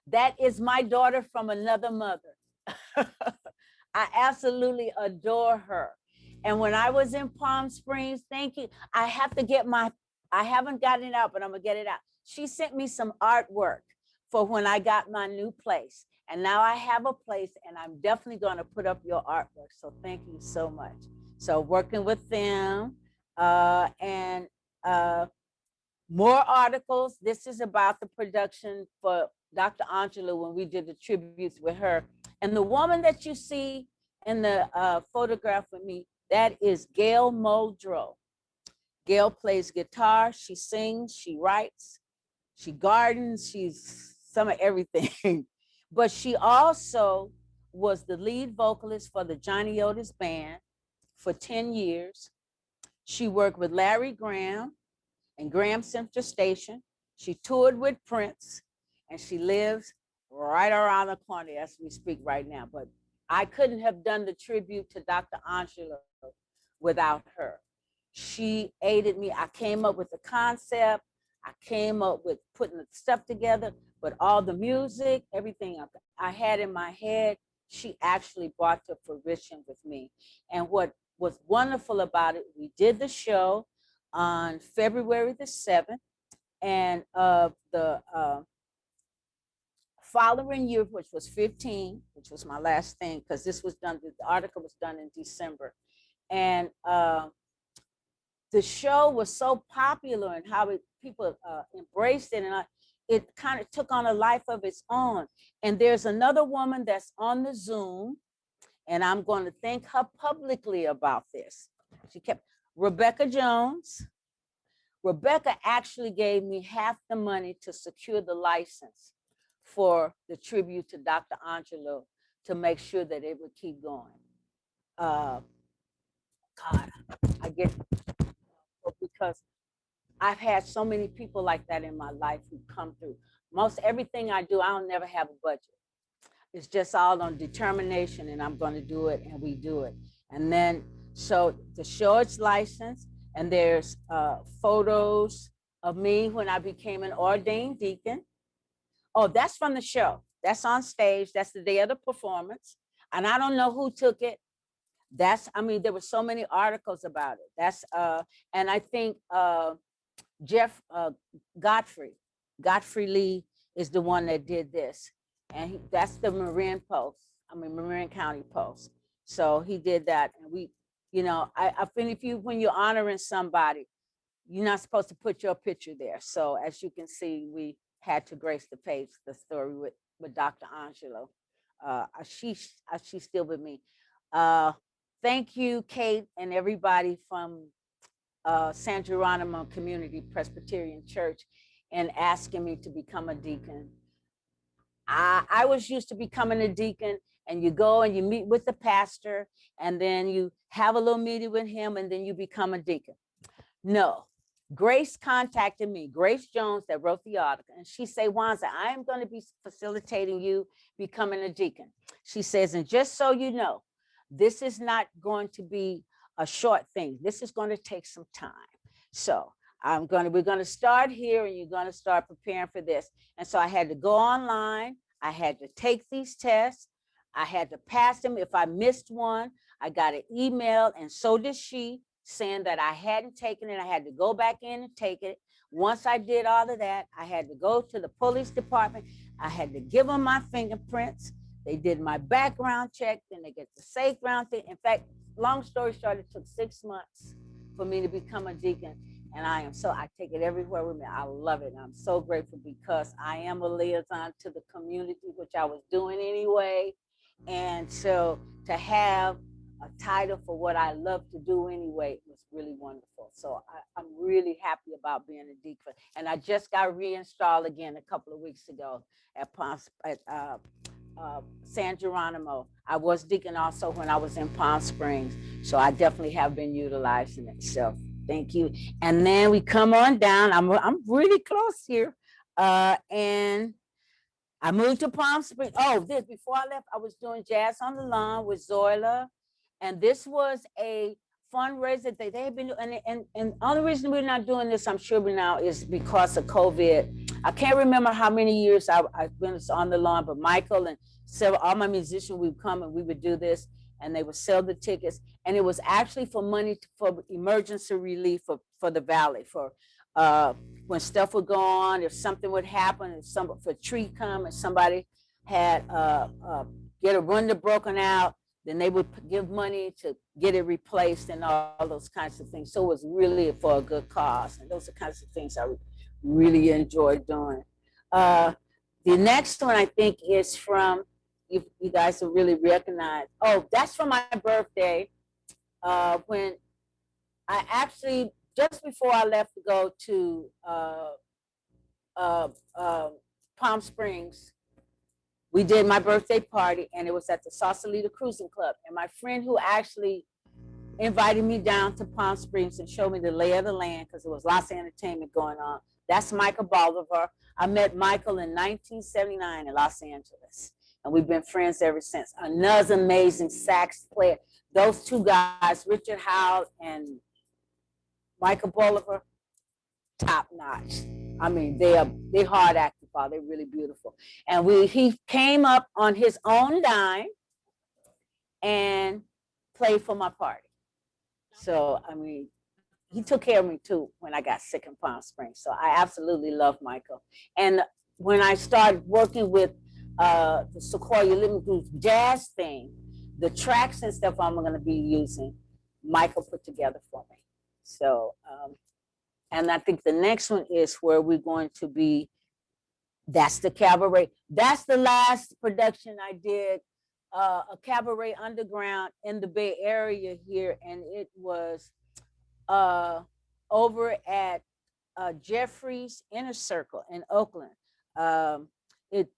That is my daughter from another mother. I absolutely adore her. And when I was in Palm Springs, thank you. I have to get I haven't gotten it out, but I'm gonna get it out. She sent me some artwork for when I got my new place. And now I have a place, and I'm definitely gonna put up your artwork. So thank you so much. So working with them and more articles. This is about the production for Dr. Angelou when we did the tributes with her. And the woman that you see in the photograph with me, that is Gail Muldrow. Gail plays guitar, she sings, she writes, she gardens, she's some of everything. But she also was the lead vocalist for the Johnny Otis Band for 10 years. She worked with Larry Graham and Graham Central Station. She toured with Prince, and she lives right around the corner as we speak right now. But I couldn't have done the tribute to Dr. Angelou without her. She aided me. I came up with the concept. I came up with putting the stuff together, but all the music, everything I had in my head, she actually brought to fruition with me. And what was wonderful about it, we did the show on February the 7th, and following year, which was 15, which was my last thing, because this was done, the article was done in December. And the show was so popular and how people embraced it, and it kind of took on a life of its own. And there's another woman that's on the Zoom, and I'm going to thank her publicly about this. She kept, Rebecca Jones. Rebecca actually gave me half the money to secure the license for the tribute to Dr. Angelou, to make sure that it would keep going. God, I get, because I've had so many people like that in my life who come through. Most everything I do, I don't never have a budget. It's just all on determination, and I'm going to do it, and we do it. And then, so to show its license, and there's photos of me when I became an ordained deacon. Oh, that's from the show. That's on stage. That's the day of the performance. And I don't know who took it. That's, I mean, there were so many articles about it. That's, and I think Jeff Godfrey Lee is the one that did this. And that's the Marin County Post. So he did that. And we, you know, I think when you're honoring somebody, you're not supposed to put your picture there. So as you can see, we had to grace the page, the story with Dr. Angelou. She's still with me. Thank you, Kate, and everybody from San Geronimo Community Presbyterian Church, and asking me to become a deacon. I was used to becoming a deacon, and you go and you meet with the pastor, and then you have a little meeting with him, and then you become a deacon. No, Grace contacted me, Grace Jones, that wrote the article, and she said, Mwanza, I am going to be facilitating you becoming a deacon. She says, and just so you know, this is not going to be a short thing. This is going to take some time. So we're going to start here, and you're going to start preparing for this. And so I had to go online. I had to take these tests. I had to pass them. If I missed one, I got an email, and so did she, saying that I hadn't taken it. I had to go back in and take it. Once I did all of that, I had to go to the police department. I had to give them my fingerprints. They did my background check, then they get the safe ground thing. In fact, long story short, it took 6 months for me to become a deacon. And I take it everywhere with me. I love it. I'm so grateful, because I am a liaison to the community, which I was doing anyway. And so to have a title for what I love to do anyway was really wonderful. So I'm really happy about being a deacon. And I just got reinstalled again a couple of weeks ago at San Geronimo. I was deacon also when I was in Palm Springs. So I definitely have been utilizing it. So thank you. And then we come on down. I'm really close here. And I moved to Palm Springs. Before I left, I was doing Jazz on the Lawn with Zoila. And this was a fundraiser that they had been doing. And the only reason we're not doing this, I'm sure now, is because of COVID. I can't remember how many years I've been on the lawn, but Michael and all my musicians would come and we would do this, and they would sell the tickets. And it was actually for money for emergency relief for the valley, for when stuff would go on, if something would happen, if a tree come and somebody had get a window broken out, then they would give money to get it replaced and all those kinds of things. So it was really for a good cause. And those are kinds of things I really enjoy doing. The next one I think is from, you guys will really recognize. Oh, that's from my birthday, when I actually, just before I left to go to Palm Springs, we did my birthday party, and it was at the Sausalito Cruising Club. And my friend who actually invited me down to Palm Springs and showed me the lay of the land, because there was lots of entertainment going on, that's Michael Bolivar. I met Michael in 1979 in Los Angeles, and we've been friends ever since. Another amazing sax player. Those two guys, Richard Howell and Michael Bolivar, top notch. I mean, they're hard acting, they're really beautiful. And he came up on his own dime and played for my party. So, I mean, he took care of me too when I got sick in Palm Springs. So I absolutely love Michael. And when I started working with the Sequoia Living Group's jazz thing, the tracks and stuff I'm going to be using, Michael put together for me. So, and I think the next one is where we're going to be, that's the cabaret. That's the last production I did, a cabaret underground in the Bay Area here. And it was over at Jeffrey's Inner Circle in Oakland.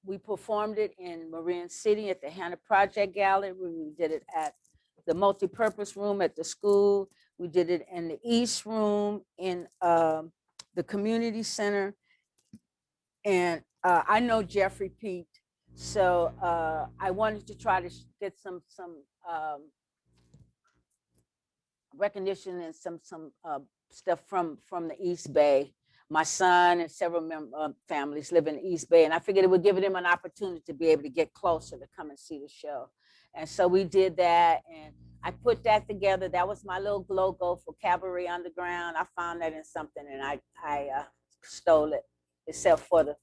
We performed it in Marin City at the Hannah Project Gallery. We did it at the multipurpose room at the school. We did it in the East Room in the community center. And I know Jeffrey Pete, so I wanted to try to get some recognition and some stuff from the East Bay. My son and several families live in the East Bay, and I figured it would give them an opportunity to be able to get closer to come and see the show. And so we did that, and I put that together. That was my little logo for Cabaret Underground. I found that in something, and I stole it, except for the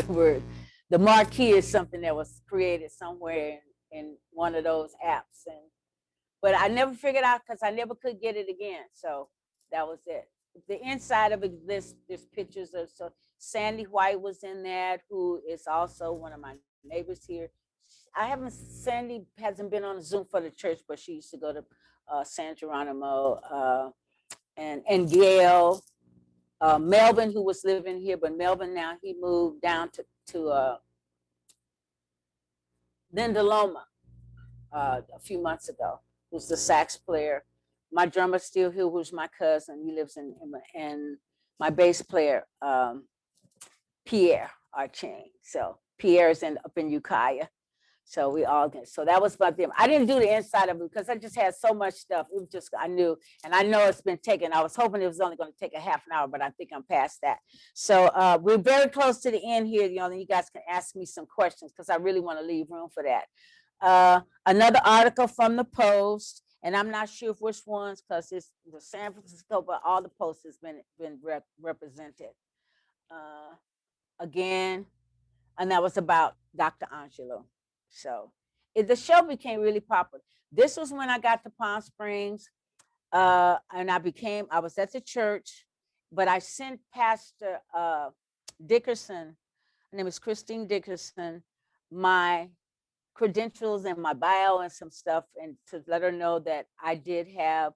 word. The marquee is something that was created somewhere in one of those apps, but I never figured out because I never could get it again. So that was it. The inside of it, there's pictures of, so Sandy White was in that, who is also one of my neighbors here. Sandy hasn't been on a Zoom for the church, but she used to go to San Geronimo, and Gail, Melvin, who was living here, but Melvin now, he moved down to Linda Loma a few months ago, who's the sax player. My drummer still here, who's my cousin. He lives in my bass player, Pierre Archain. So Pierre's up in Ukiah. So we all get, so that was about them. I didn't do the inside of it because I just had so much stuff. It was just, I knew, and I know it's been taken. I was hoping it was only going to take a half an hour, but I think I'm past that. So we're very close to the end here. You guys can ask me some questions because I really want to leave room for that. Another article from the Post, and I'm not sure which ones because it's the San Francisco, but all the Post has been represented. Again, and that was about Dr. Angelou. So the show became really popular. This was when I got to Palm Springs, and I was at the church, but I sent Pastor Dickerson, her name is Christine Dickerson, my credentials and my bio and some stuff, and to let her know that I did have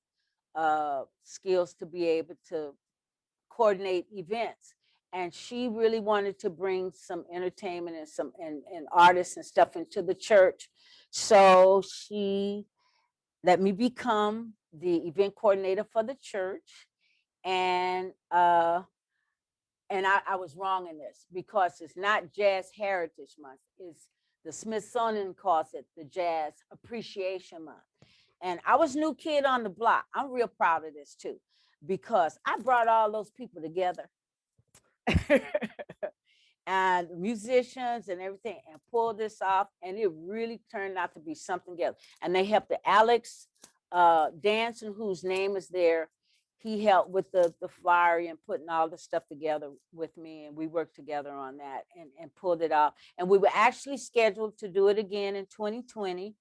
skills to be able to coordinate events. And she really wanted to bring some entertainment and some and artists and stuff into the church. So she let me become the event coordinator for the church. And I was wrong in this because it's not Jazz Heritage Month. It's the Smithsonian calls it the Jazz Appreciation Month. And I was new kid on the block. I'm real proud of this too, because I brought all those people together. And musicians and everything, and pulled this off, and it really turned out to be something else. And they helped the Alex Danson, whose name is there. He helped with the flyer and putting all the stuff together with me, and we worked together on that and pulled it off. And we were actually scheduled to do it again in 2020.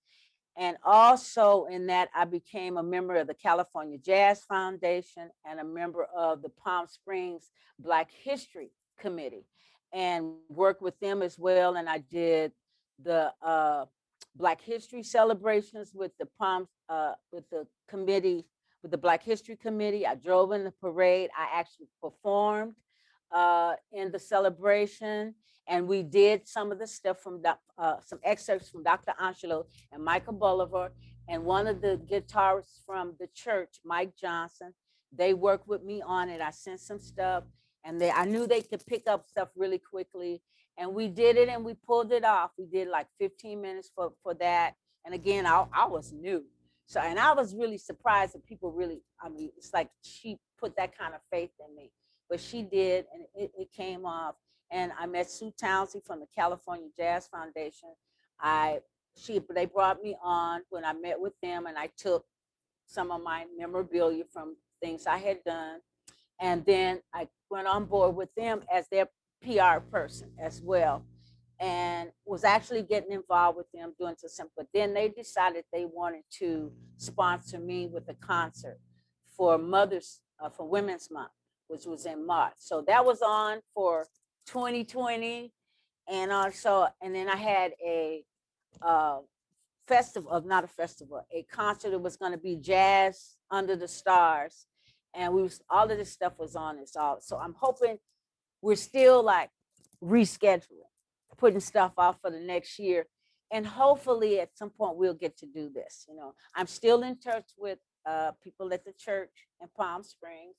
And also in that, I became a member of the California Jazz Foundation and a member of the Palm Springs Black History Committee, and worked with them as well. And I did the Black History celebrations with the committee, with the Black History Committee. I drove in the parade. I actually performed in the celebration. And we did some of the stuff from some excerpts from Dr. Angelou and Michael Bolivar, and one of the guitarists from the church, Mike Johnson. They worked with me on it. I sent some stuff, and I knew they could pick up stuff really quickly. And we did it, and we pulled it off. We did like 15 minutes for that. And again, I was new. So, and I was really surprised that people really, I mean, it's like she put that kind of faith in me. But she did, and it came off. And I met Sue Townsley from the California Jazz Foundation. They brought me on when I met with them, and I took some of my memorabilia from things I had done. And then I went on board with them as their PR person as well. and was actually getting involved with them doing something. But then they decided they wanted to sponsor me with a concert for for Women's Month, which was in March. So that was on for 2020. And also, and then I had a festival, not a festival, a concert. It was going to be Jazz Under the Stars. And all of this stuff was on this all. So I'm hoping we're still like rescheduling, putting stuff off for the next year. And hopefully at some point we'll get to do this. I'm still in touch with people at the church in Palm Springs.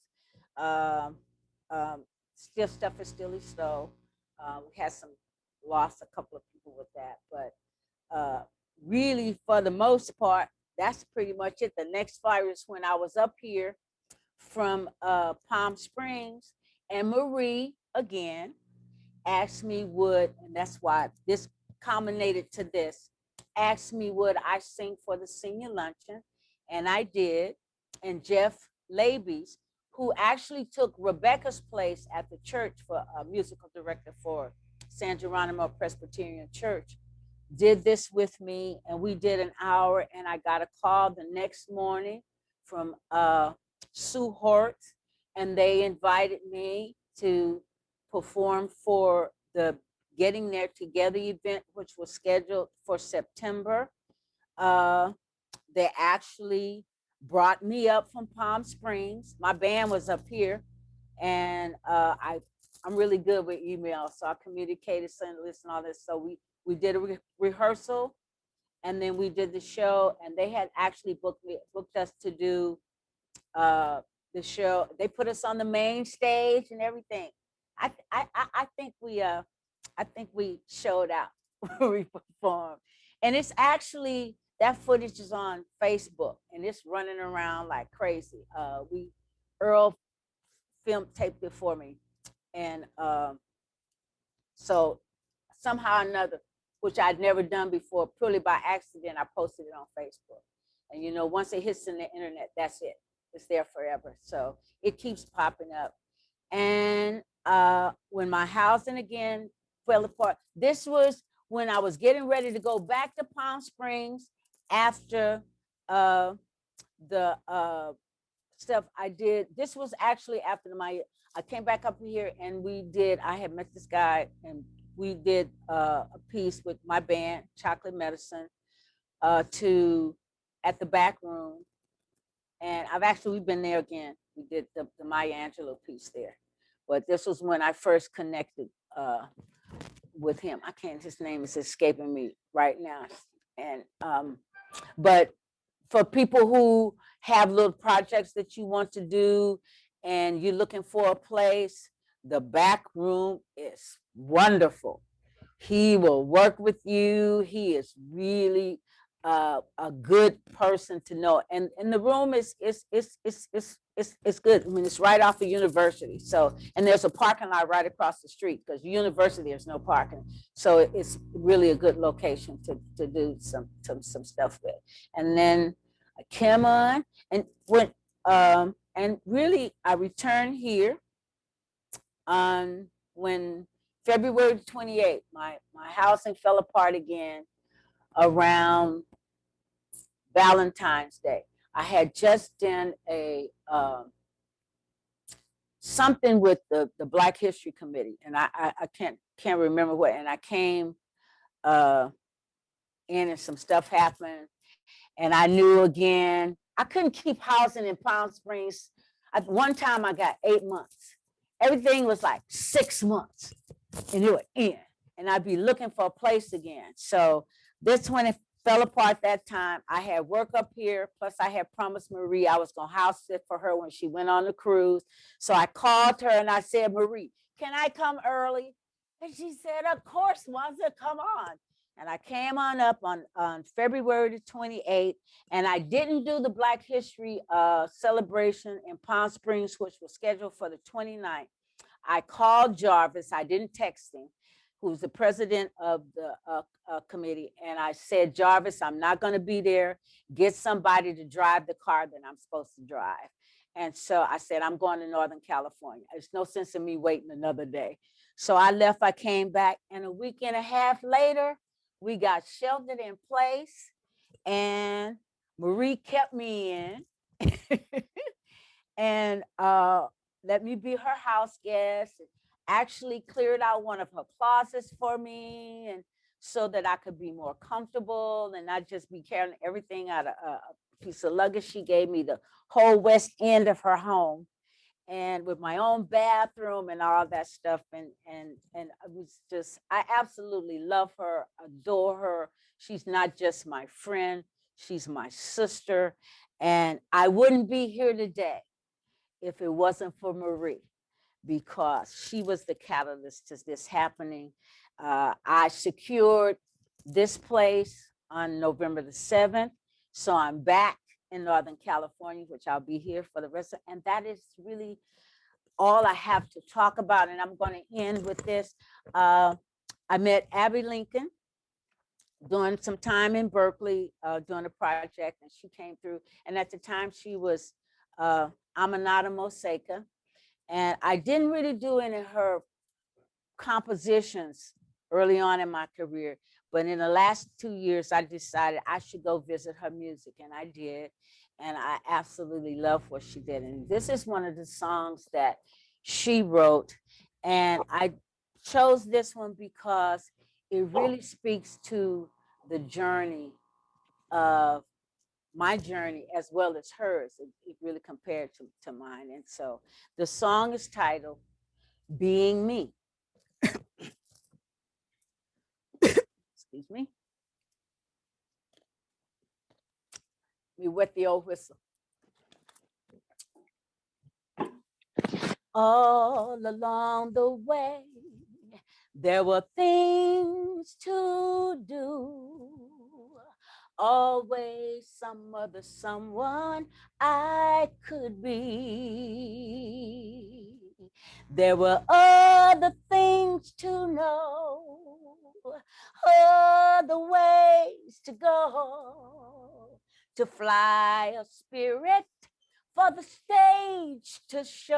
Still stuff is still slow. We had lost a couple of people with that, but really for the most part, that's pretty much it. The next flyer is when I was up here from Palm Springs, and Marie again asked me and that's why this culminated to this, asked me would I sing for the senior luncheon, and I did. And Jeff Labies, who actually took Rebecca's place at the church for a musical director for San Geronimo Presbyterian Church, did this with me, and we did an hour, and I got a call the next morning from Sue Hort, and they invited me to perform for the Getting There Together event, which was scheduled for September. They actually brought me up from Palm Springs. My band was up here, and I'm really good with email, so I communicated, sent lists and all this. So we did a rehearsal, and then we did the show, and they had actually booked us to do the show. They put us on the main stage and everything. I think we showed out. We performed, and it's actually, that footage is on Facebook, and it's running around like crazy. Earl taped it for me, and so somehow or another, which I'd never done before, purely by accident, I posted it on Facebook. And once it hits in the internet, that's it. It's there forever. So it keeps popping up. And when my housing again fell apart, this was when I was getting ready to go back to Palm Springs after the stuff I did. This was actually after I came back up here, and I had met this guy, and we did a piece with my band, Chocolate Medicine, at the back room. And we've been there again. We did the Maya Angelou piece there. But this was when I first connected with him. His name is escaping me right now. And but for people who have little projects that you want to do and you're looking for a place, the back room is wonderful. He will work with you. He is really a good person to know, and the room is good. I mean, it's right off the university, so, and there's a parking lot right across the street, because university there's no parking, so it's really a good location to do some stuff with. And then I came on and went, and really I returned here on when February 28th, my housing fell apart again around Valentine's Day. I had just done a something with the Black History Committee, and I can't remember what. And I came in, and some stuff happened, and I knew again I couldn't keep housing in Palm Springs. One time I got 8 months. Everything was like 6 months, and it would end, and I'd be looking for a place again. So this when it fell apart that time, I had work up here, plus I had promised Marie I was gonna house sit for her when she went on the cruise. So I called her and I said, Marie, can I come early? And she said, of course, Mwanza, come on. And I came on up on February the 28th, and I didn't do the Black History celebration in Palm Springs, which was scheduled for the 29th. I called Jarvis, I didn't text him, who's the president of the committee. And I said, Jarvis, I'm not gonna be there. Get somebody to drive the car that I'm supposed to drive. And so I said, I'm going to Northern California. There's no sense in me waiting another day. So I left, I came back, and a week and a half later, we got sheltered in place, and Marie kept me in and let me be her house guest. Actually cleared out one of her closets for me, and so that I could be more comfortable and not just be carrying everything out of a piece of luggage. She gave me the whole west end of her home, and with my own bathroom and all that stuff. And I was just, I absolutely love her, adore her. She's not just my friend, she's my sister. And I wouldn't be here today if it wasn't for Marie, because she was the catalyst to this happening. I secured this place on November the 7th. So I'm back in Northern California, which I'll be here for the rest of, and that is really all I have to talk about. And I'm going to end with this. I met Abby Lincoln doing some time in Berkeley, doing a project, and she came through. And at the time she was Aminata Moseka. And I didn't really do any of her compositions early on in my career, but in the last 2 years, I decided I should go visit her music, and I did. And I absolutely love what she did. And this is one of the songs that she wrote. And I chose this one because it really speaks to the journey of my journey as well as hers. It really compared to mine. And so the song is titled Being Me. Excuse me. Let me wet the old whistle. All along the way, there were things to do. Always some other someone I could be. There were other things to know, other ways to go, to fly a spirit for the stage to show.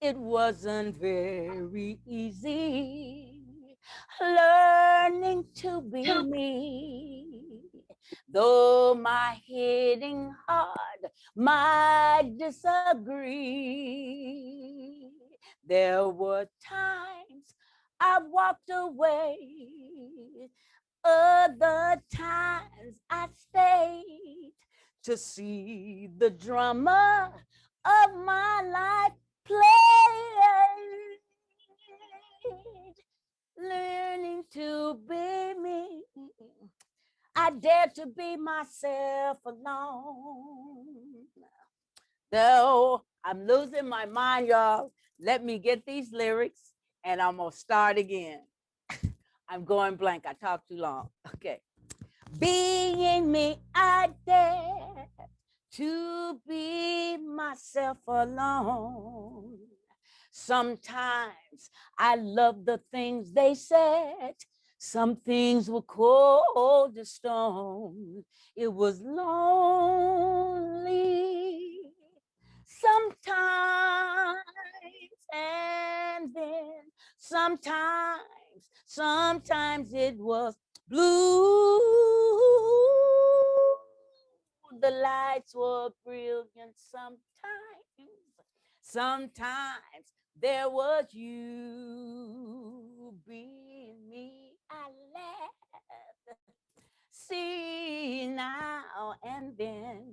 It wasn't very easy learning to be me, though my hitting hard might disagree. There were times I walked away, other times I stayed to see the drama of my life played. Learning to be me, I dared to be myself alone. Though I'm losing my mind, y'all, let me get these lyrics and I'm gonna start again. I'm going blank, I talked too long. Okay. Being me, I dare to be myself alone. Sometimes I love the things they said. Some things were cold as stone. It was lonely sometimes, and then sometimes it was blue. The lights were brilliant sometimes there was you. Being me, I laughed. See now and then,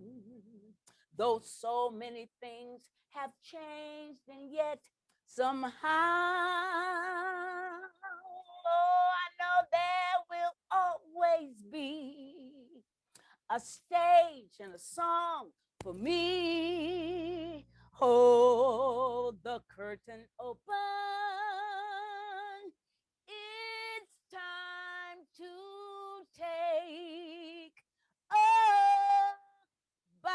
though so many things have changed, and yet somehow, oh, I know there will always be a stage and a song for me. Hold the curtain open. It's time to take a bow.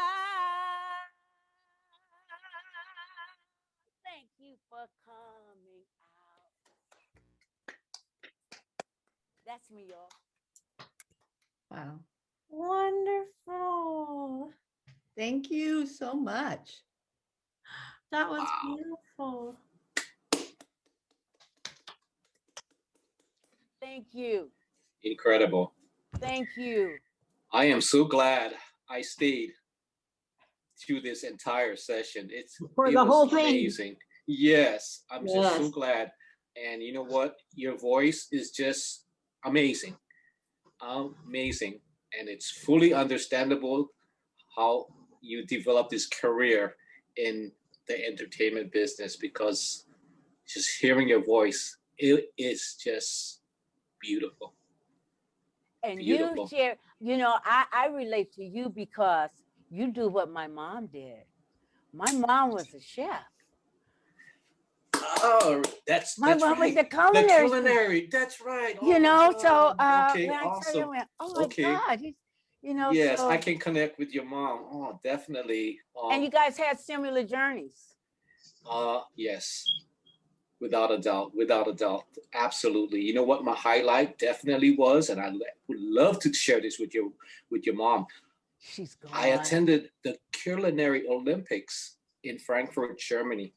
Thank you for coming out. That's me, y'all. Wow. Wonderful. Thank you so much. That was beautiful. Thank you. Incredible. Thank you. I am so glad I stayed through this entire session. It the was whole thing. amazing. Yes, I'm just so Yes. glad. And you know what? Your voice is just amazing. Amazing. And it's fully understandable how you developed this career in the entertainment business, because just hearing your voice, it is just beautiful. And Beautiful. you share, you know, I relate to you because you do what my mom did. My mom was a chef. Oh, that's My mom was right. the culinary. culinary. That's right. You Oh, know, so okay, when I tell you, awesome. I went, oh my Okay. God, you know, Yes, so, I can connect with your mom. Oh, definitely. and you guys had similar journeys. Yes, without a doubt, without a doubt, absolutely. You know what my highlight definitely was, and I would love to share this with your mom. She's gone. I attended the Culinary Olympics in Frankfurt, Germany.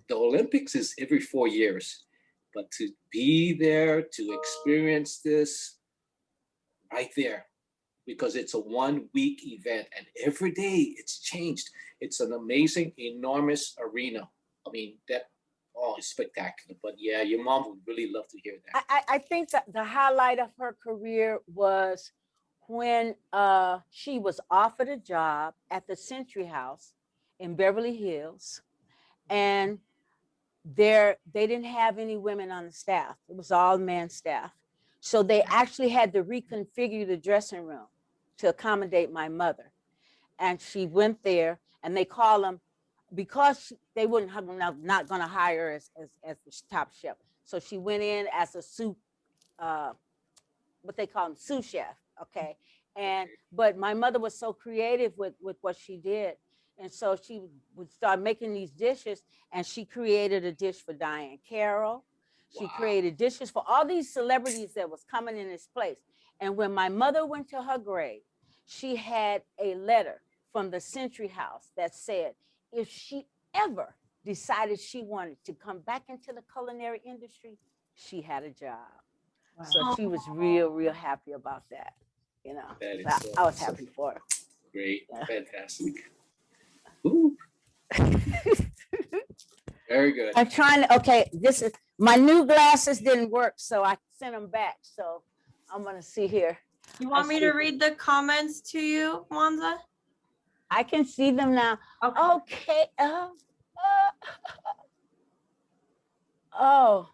The Olympics is every 4 years, but to be there, to experience this right there, because it's a 1 week event and every day it's changed. It's an amazing, enormous arena. I mean, it's spectacular. But yeah, your mom would really love to hear that. I think that the highlight of her career was when she was offered a job at the Century House in Beverly Hills, and they didn't have any women on the staff. It was all men staff. So they actually had to reconfigure the dressing room to accommodate my mother. And she went there, and they call them, because they wouldn't have, not going to hire her as the top chef. So she went in as a sous, what they call them, sous chef. Okay. But my mother was so creative with what she did. And so she would start making these dishes, and she created a dish for Diane Carroll. She created dishes for all these celebrities that was coming in this place. And when my mother went to her grave, she had a letter from the Century House that said, if she ever decided she wanted to come back into the culinary industry, she had a job. Wow. So she was real happy about that. You know, so I was happy for her. Great, yeah. Fantastic. Ooh. Very good. I'm trying to, okay, this is, my new glasses didn't work, so I sent them back. So I'm gonna see here. You want me to read the comments to you, Mwanza? I can see them now. Okay. Oh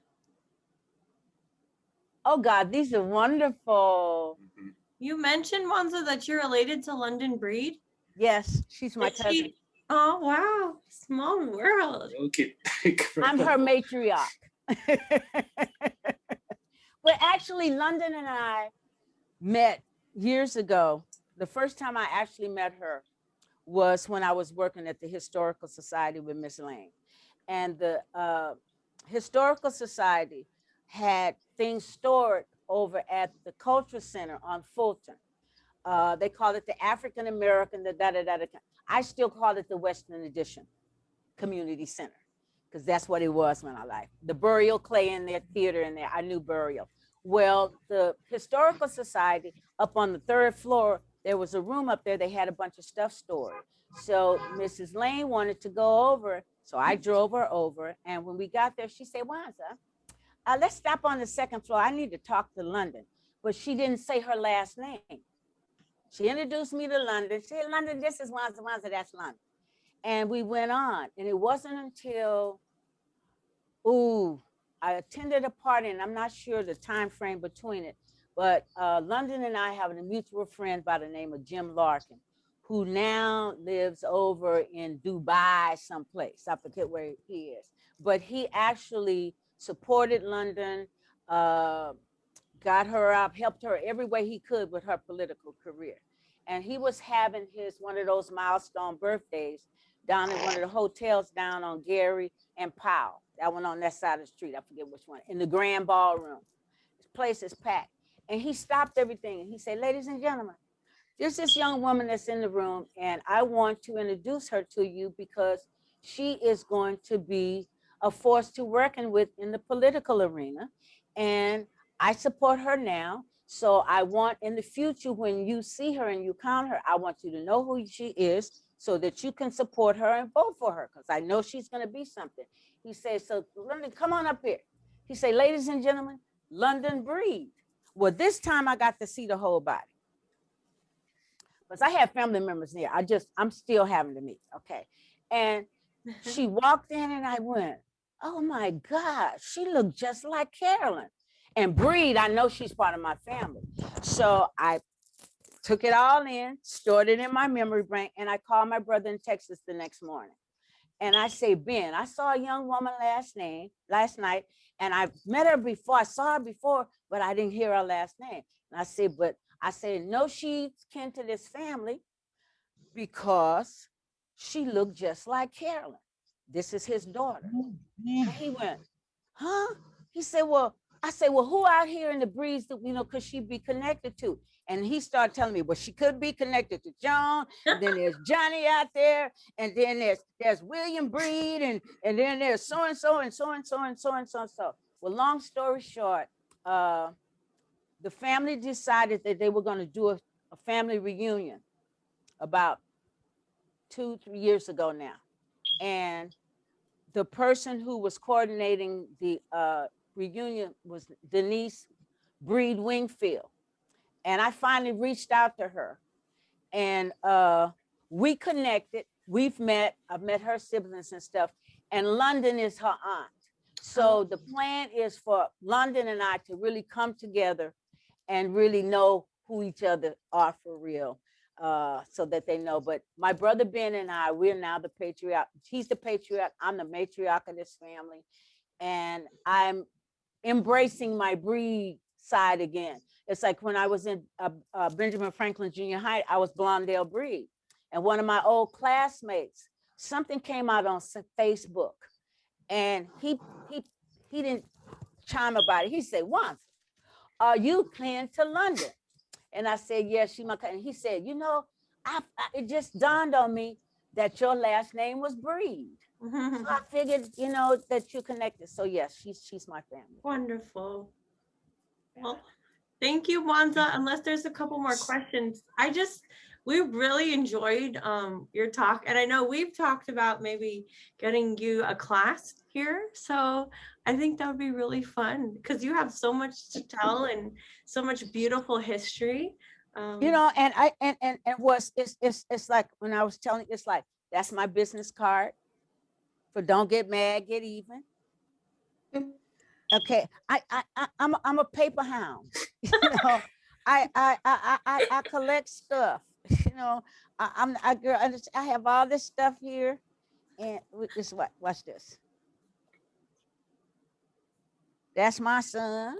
God, these are wonderful. You mentioned, Mwanza, that you're related to London Breed. Yes, she's my cousin. Oh wow, small world. Okay. I'm her matriarch. But actually, London and I met years ago. The first time I actually met her was when I was working at the Historical Society with Miss Lane. And the Historical Society had things stored over at the Cultural Center on Fulton. They call it the African American, I still call it the Western Addition Community Center, because that's what it was when I left. The Burial Clay in their theater in there, I knew Burial. Well, the Historical Society, up on the 3rd floor, there was a room up there, they had a bunch of stuff stored. So Mrs. Lane wanted to go over, so I drove her over. And when we got there, she said, Mwanza, let's stop on the 2nd floor. I need to talk to London. But she didn't say her last name. She introduced me to London. She said, London, this is Mwanza, that's London. And we went on. And it wasn't until, I attended a party, and I'm not sure the time frame between it, but London and I have a mutual friend by the name of Jim Larkin, who now lives over in Dubai someplace. I forget where he is. But he actually supported London, got her up, helped her every way he could with her political career. And he was having one of those milestone birthdays down at one of the hotels down on Gary and Powell. That one on that side of the street, I forget which one, in the Grand Ballroom. This place is packed. And he stopped everything and he said, ladies and gentlemen, there's this young woman that's in the room, and I want to introduce her to you because she is going to be a force to reckon with in the political arena. And I support her now. So I want in the future, when you see her and you count her, I want you to know who she is so that you can support her and vote for her, because I know she's going to be something. He says, so London, come on up here. He said, ladies and gentlemen, London Breed. Well, this time I got to see the whole body. Because I have family members there. I'm still having to meet, okay? And she walked in and I went, oh my God, she looked just like Carolyn. And Breed, I know she's part of my family. So I took it all in, stored it in my memory bank, and I called my brother in Texas the next morning. And I say, Ben, I saw a young woman last night, and I met her before. I saw her before, but I didn't hear her last name. And I said, no, she's kin to this family because she looked just like Carolyn. This is his daughter. And he went, huh? He said, well, I said, well, who out here in the Breeze that, could she be connected to? And he started telling me, well, she could be connected to John, and then there's Johnny out there, and then there's William Breed, and then there's so-and-so, and so-and-so, and so-and-so, and so. Well, long story short, the family decided that they were going to do a family reunion about 2-3 years ago now. And the person who was coordinating the reunion was Denise Breed Wingfield. And I finally reached out to her, and we connected. I've met her siblings and stuff, and London is her aunt. So the plan is for London and I to really come together and really know who each other are for real, so that they know. But my brother Ben and I, we're now the patriarch. He's the patriarch, I'm the matriarch of this family. And I'm embracing my Breed side again. It's like when I was in Benjamin Franklin Junior High, I was Blondell Breed. And one of my old classmates, something came out on Facebook, and he didn't chime about it. He said, Mwanza, are you kin to London? And I said, yes, she my cousin. And he said, it just dawned on me that your last name was Breed. So I figured, that you connected. So yes, she's my family. Wonderful. Well, thank you, Mwanza. Unless there's a couple more questions, we really enjoyed your talk. And I know we've talked about maybe getting you a class here. So I think that would be really fun because you have so much to tell and so much beautiful history. And it's like when I was telling you, it's like, that's my business card for don't get mad, get even. Okay, I'm a paper hound. I collect stuff. I have all this stuff here, and this watch this. That's my son.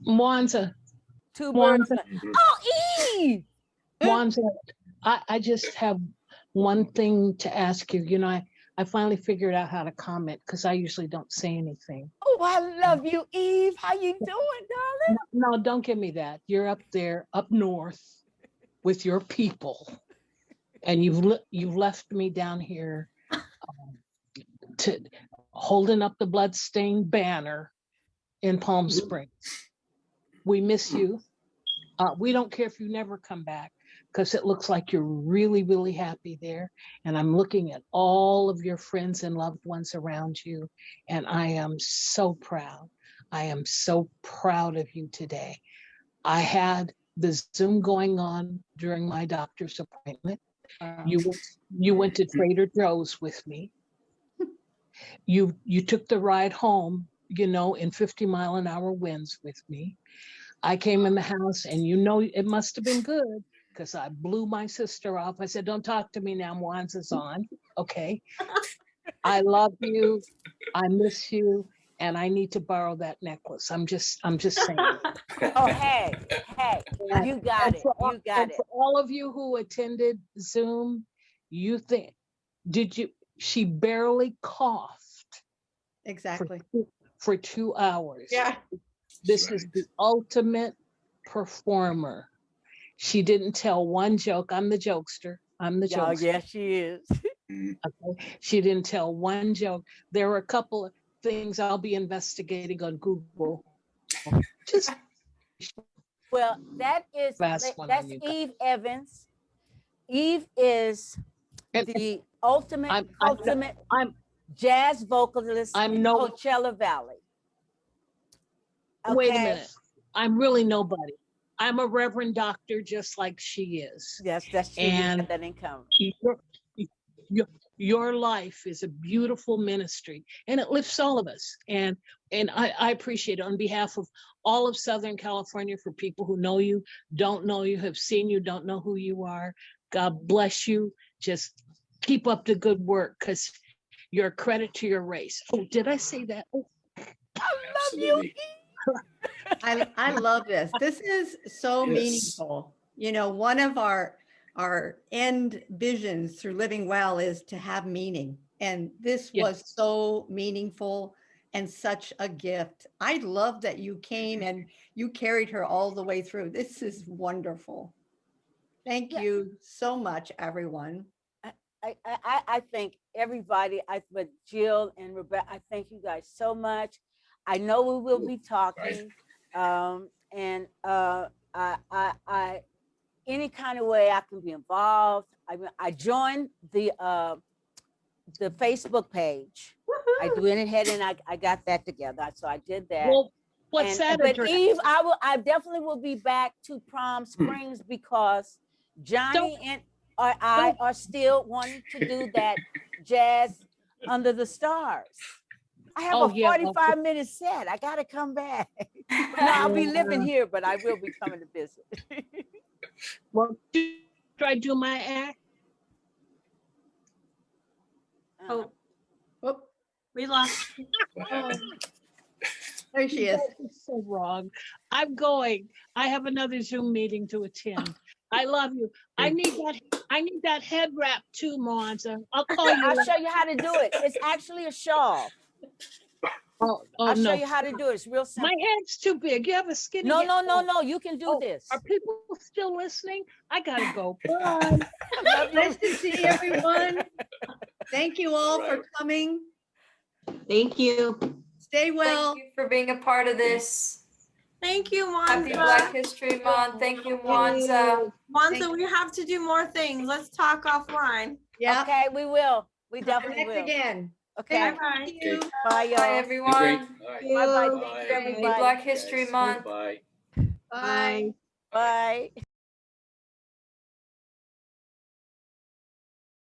Mwanza. Two birds. Oh, Eve. Mwanza, I just have one thing to ask you. I finally figured out how to comment because I usually don't say anything. Oh, I love you, Eve. How you doing, darling? No, don't give me that. You're up there, up north, with your people, and you've left me down here, to holding up the bloodstained banner in Palm Springs. We miss you. We don't care if you never come back, because it looks like you're really, really happy there. And I'm looking at all of your friends and loved ones around you, and I am so proud. I am so proud of you today. I had the Zoom going on during my doctor's appointment. You went to Trader Joe's with me. You took the ride home, in 50-mile-an-hour winds with me. I came in the house, and it must have been good, because I blew my sister off. I said, don't talk to me now, Mwanza's on. Okay. I love you. I miss you. And I need to borrow that necklace. I'm just saying. Oh, hey, you got it. You got it. For all of you who attended Zoom, she barely coughed. Exactly. For 2 hours. Yeah. This is the ultimate performer. She didn't tell one joke. I'm the jokester. Oh, yeah, she is. Mhm. Okay? She didn't tell one joke. There were a couple of things I'll be investigating on Google. Just Well, that's last one on you guys. Eve Evans. Eve is And the ultimate I'm jazz vocalist I'm in no- Coachella Valley. Wait a Okay? minute. I'm really nobody. I'm a reverend doctor just like she is. Yes, that's true. And You got that in common. Your life is a beautiful ministry and it lifts all of us. And I appreciate it on behalf of all of Southern California, for people who know you, don't know you, have seen you, don't know who you are. God bless you. Just keep up the good work, because you're a credit to your race. Oh, did I say that? Oh, Absolutely. I love this. This is so Yes. meaningful. You know, one of our end visions through Living Well is to have meaning. And this was Yes. so meaningful and such a gift. I love that you came and you carried her all the way through. This is wonderful. Thank Yeah. you so much, everyone. I thank everybody. But Jill and Rebecca, I thank you guys so much. I know we will be talking, and I any kind of way I can be involved. I joined the Facebook page. I went ahead and I got that together. So I did that. Well, what's that But address? Eve, I definitely will be back to Palm Springs because Johnny and I are still wanting to do that jazz under the stars. I have Oh, a yeah, 45-minute set. I gotta come back. No, I'll be living here, but I will be coming to visit. Well, should I do my act? Oh, Whoop, we lost. oh, there she is. That is so wrong. I'm going. I have another Zoom meeting to attend. I love you. I need that head wrap too, Mwanza. I'll call you. I'll show you how to do it. It's actually a shawl. Oh, I'll show no. you how to do it. It's real simple. My head's too big. You have a skinny No, head. no. You can do Oh, this. Are people still listening? I gotta go. Bye. Nice to see everyone. Thank you all for Right. coming. Thank you. Stay well. Thank you for being a part of this. Thank you, Happy Black Mwanza. History Month. Thank you, Mwanza. Mwanza, we have to do more things. Let's talk offline. Yeah. Okay, we will. We definitely Connect will. again. Okay. Bye-bye. Thank you. Bye, Bye, y'all. Be great. everyone. All right. Bye-bye. Thank you, Bye. Happy everybody. Black History Guys. Month. Bye. Bye. Bye.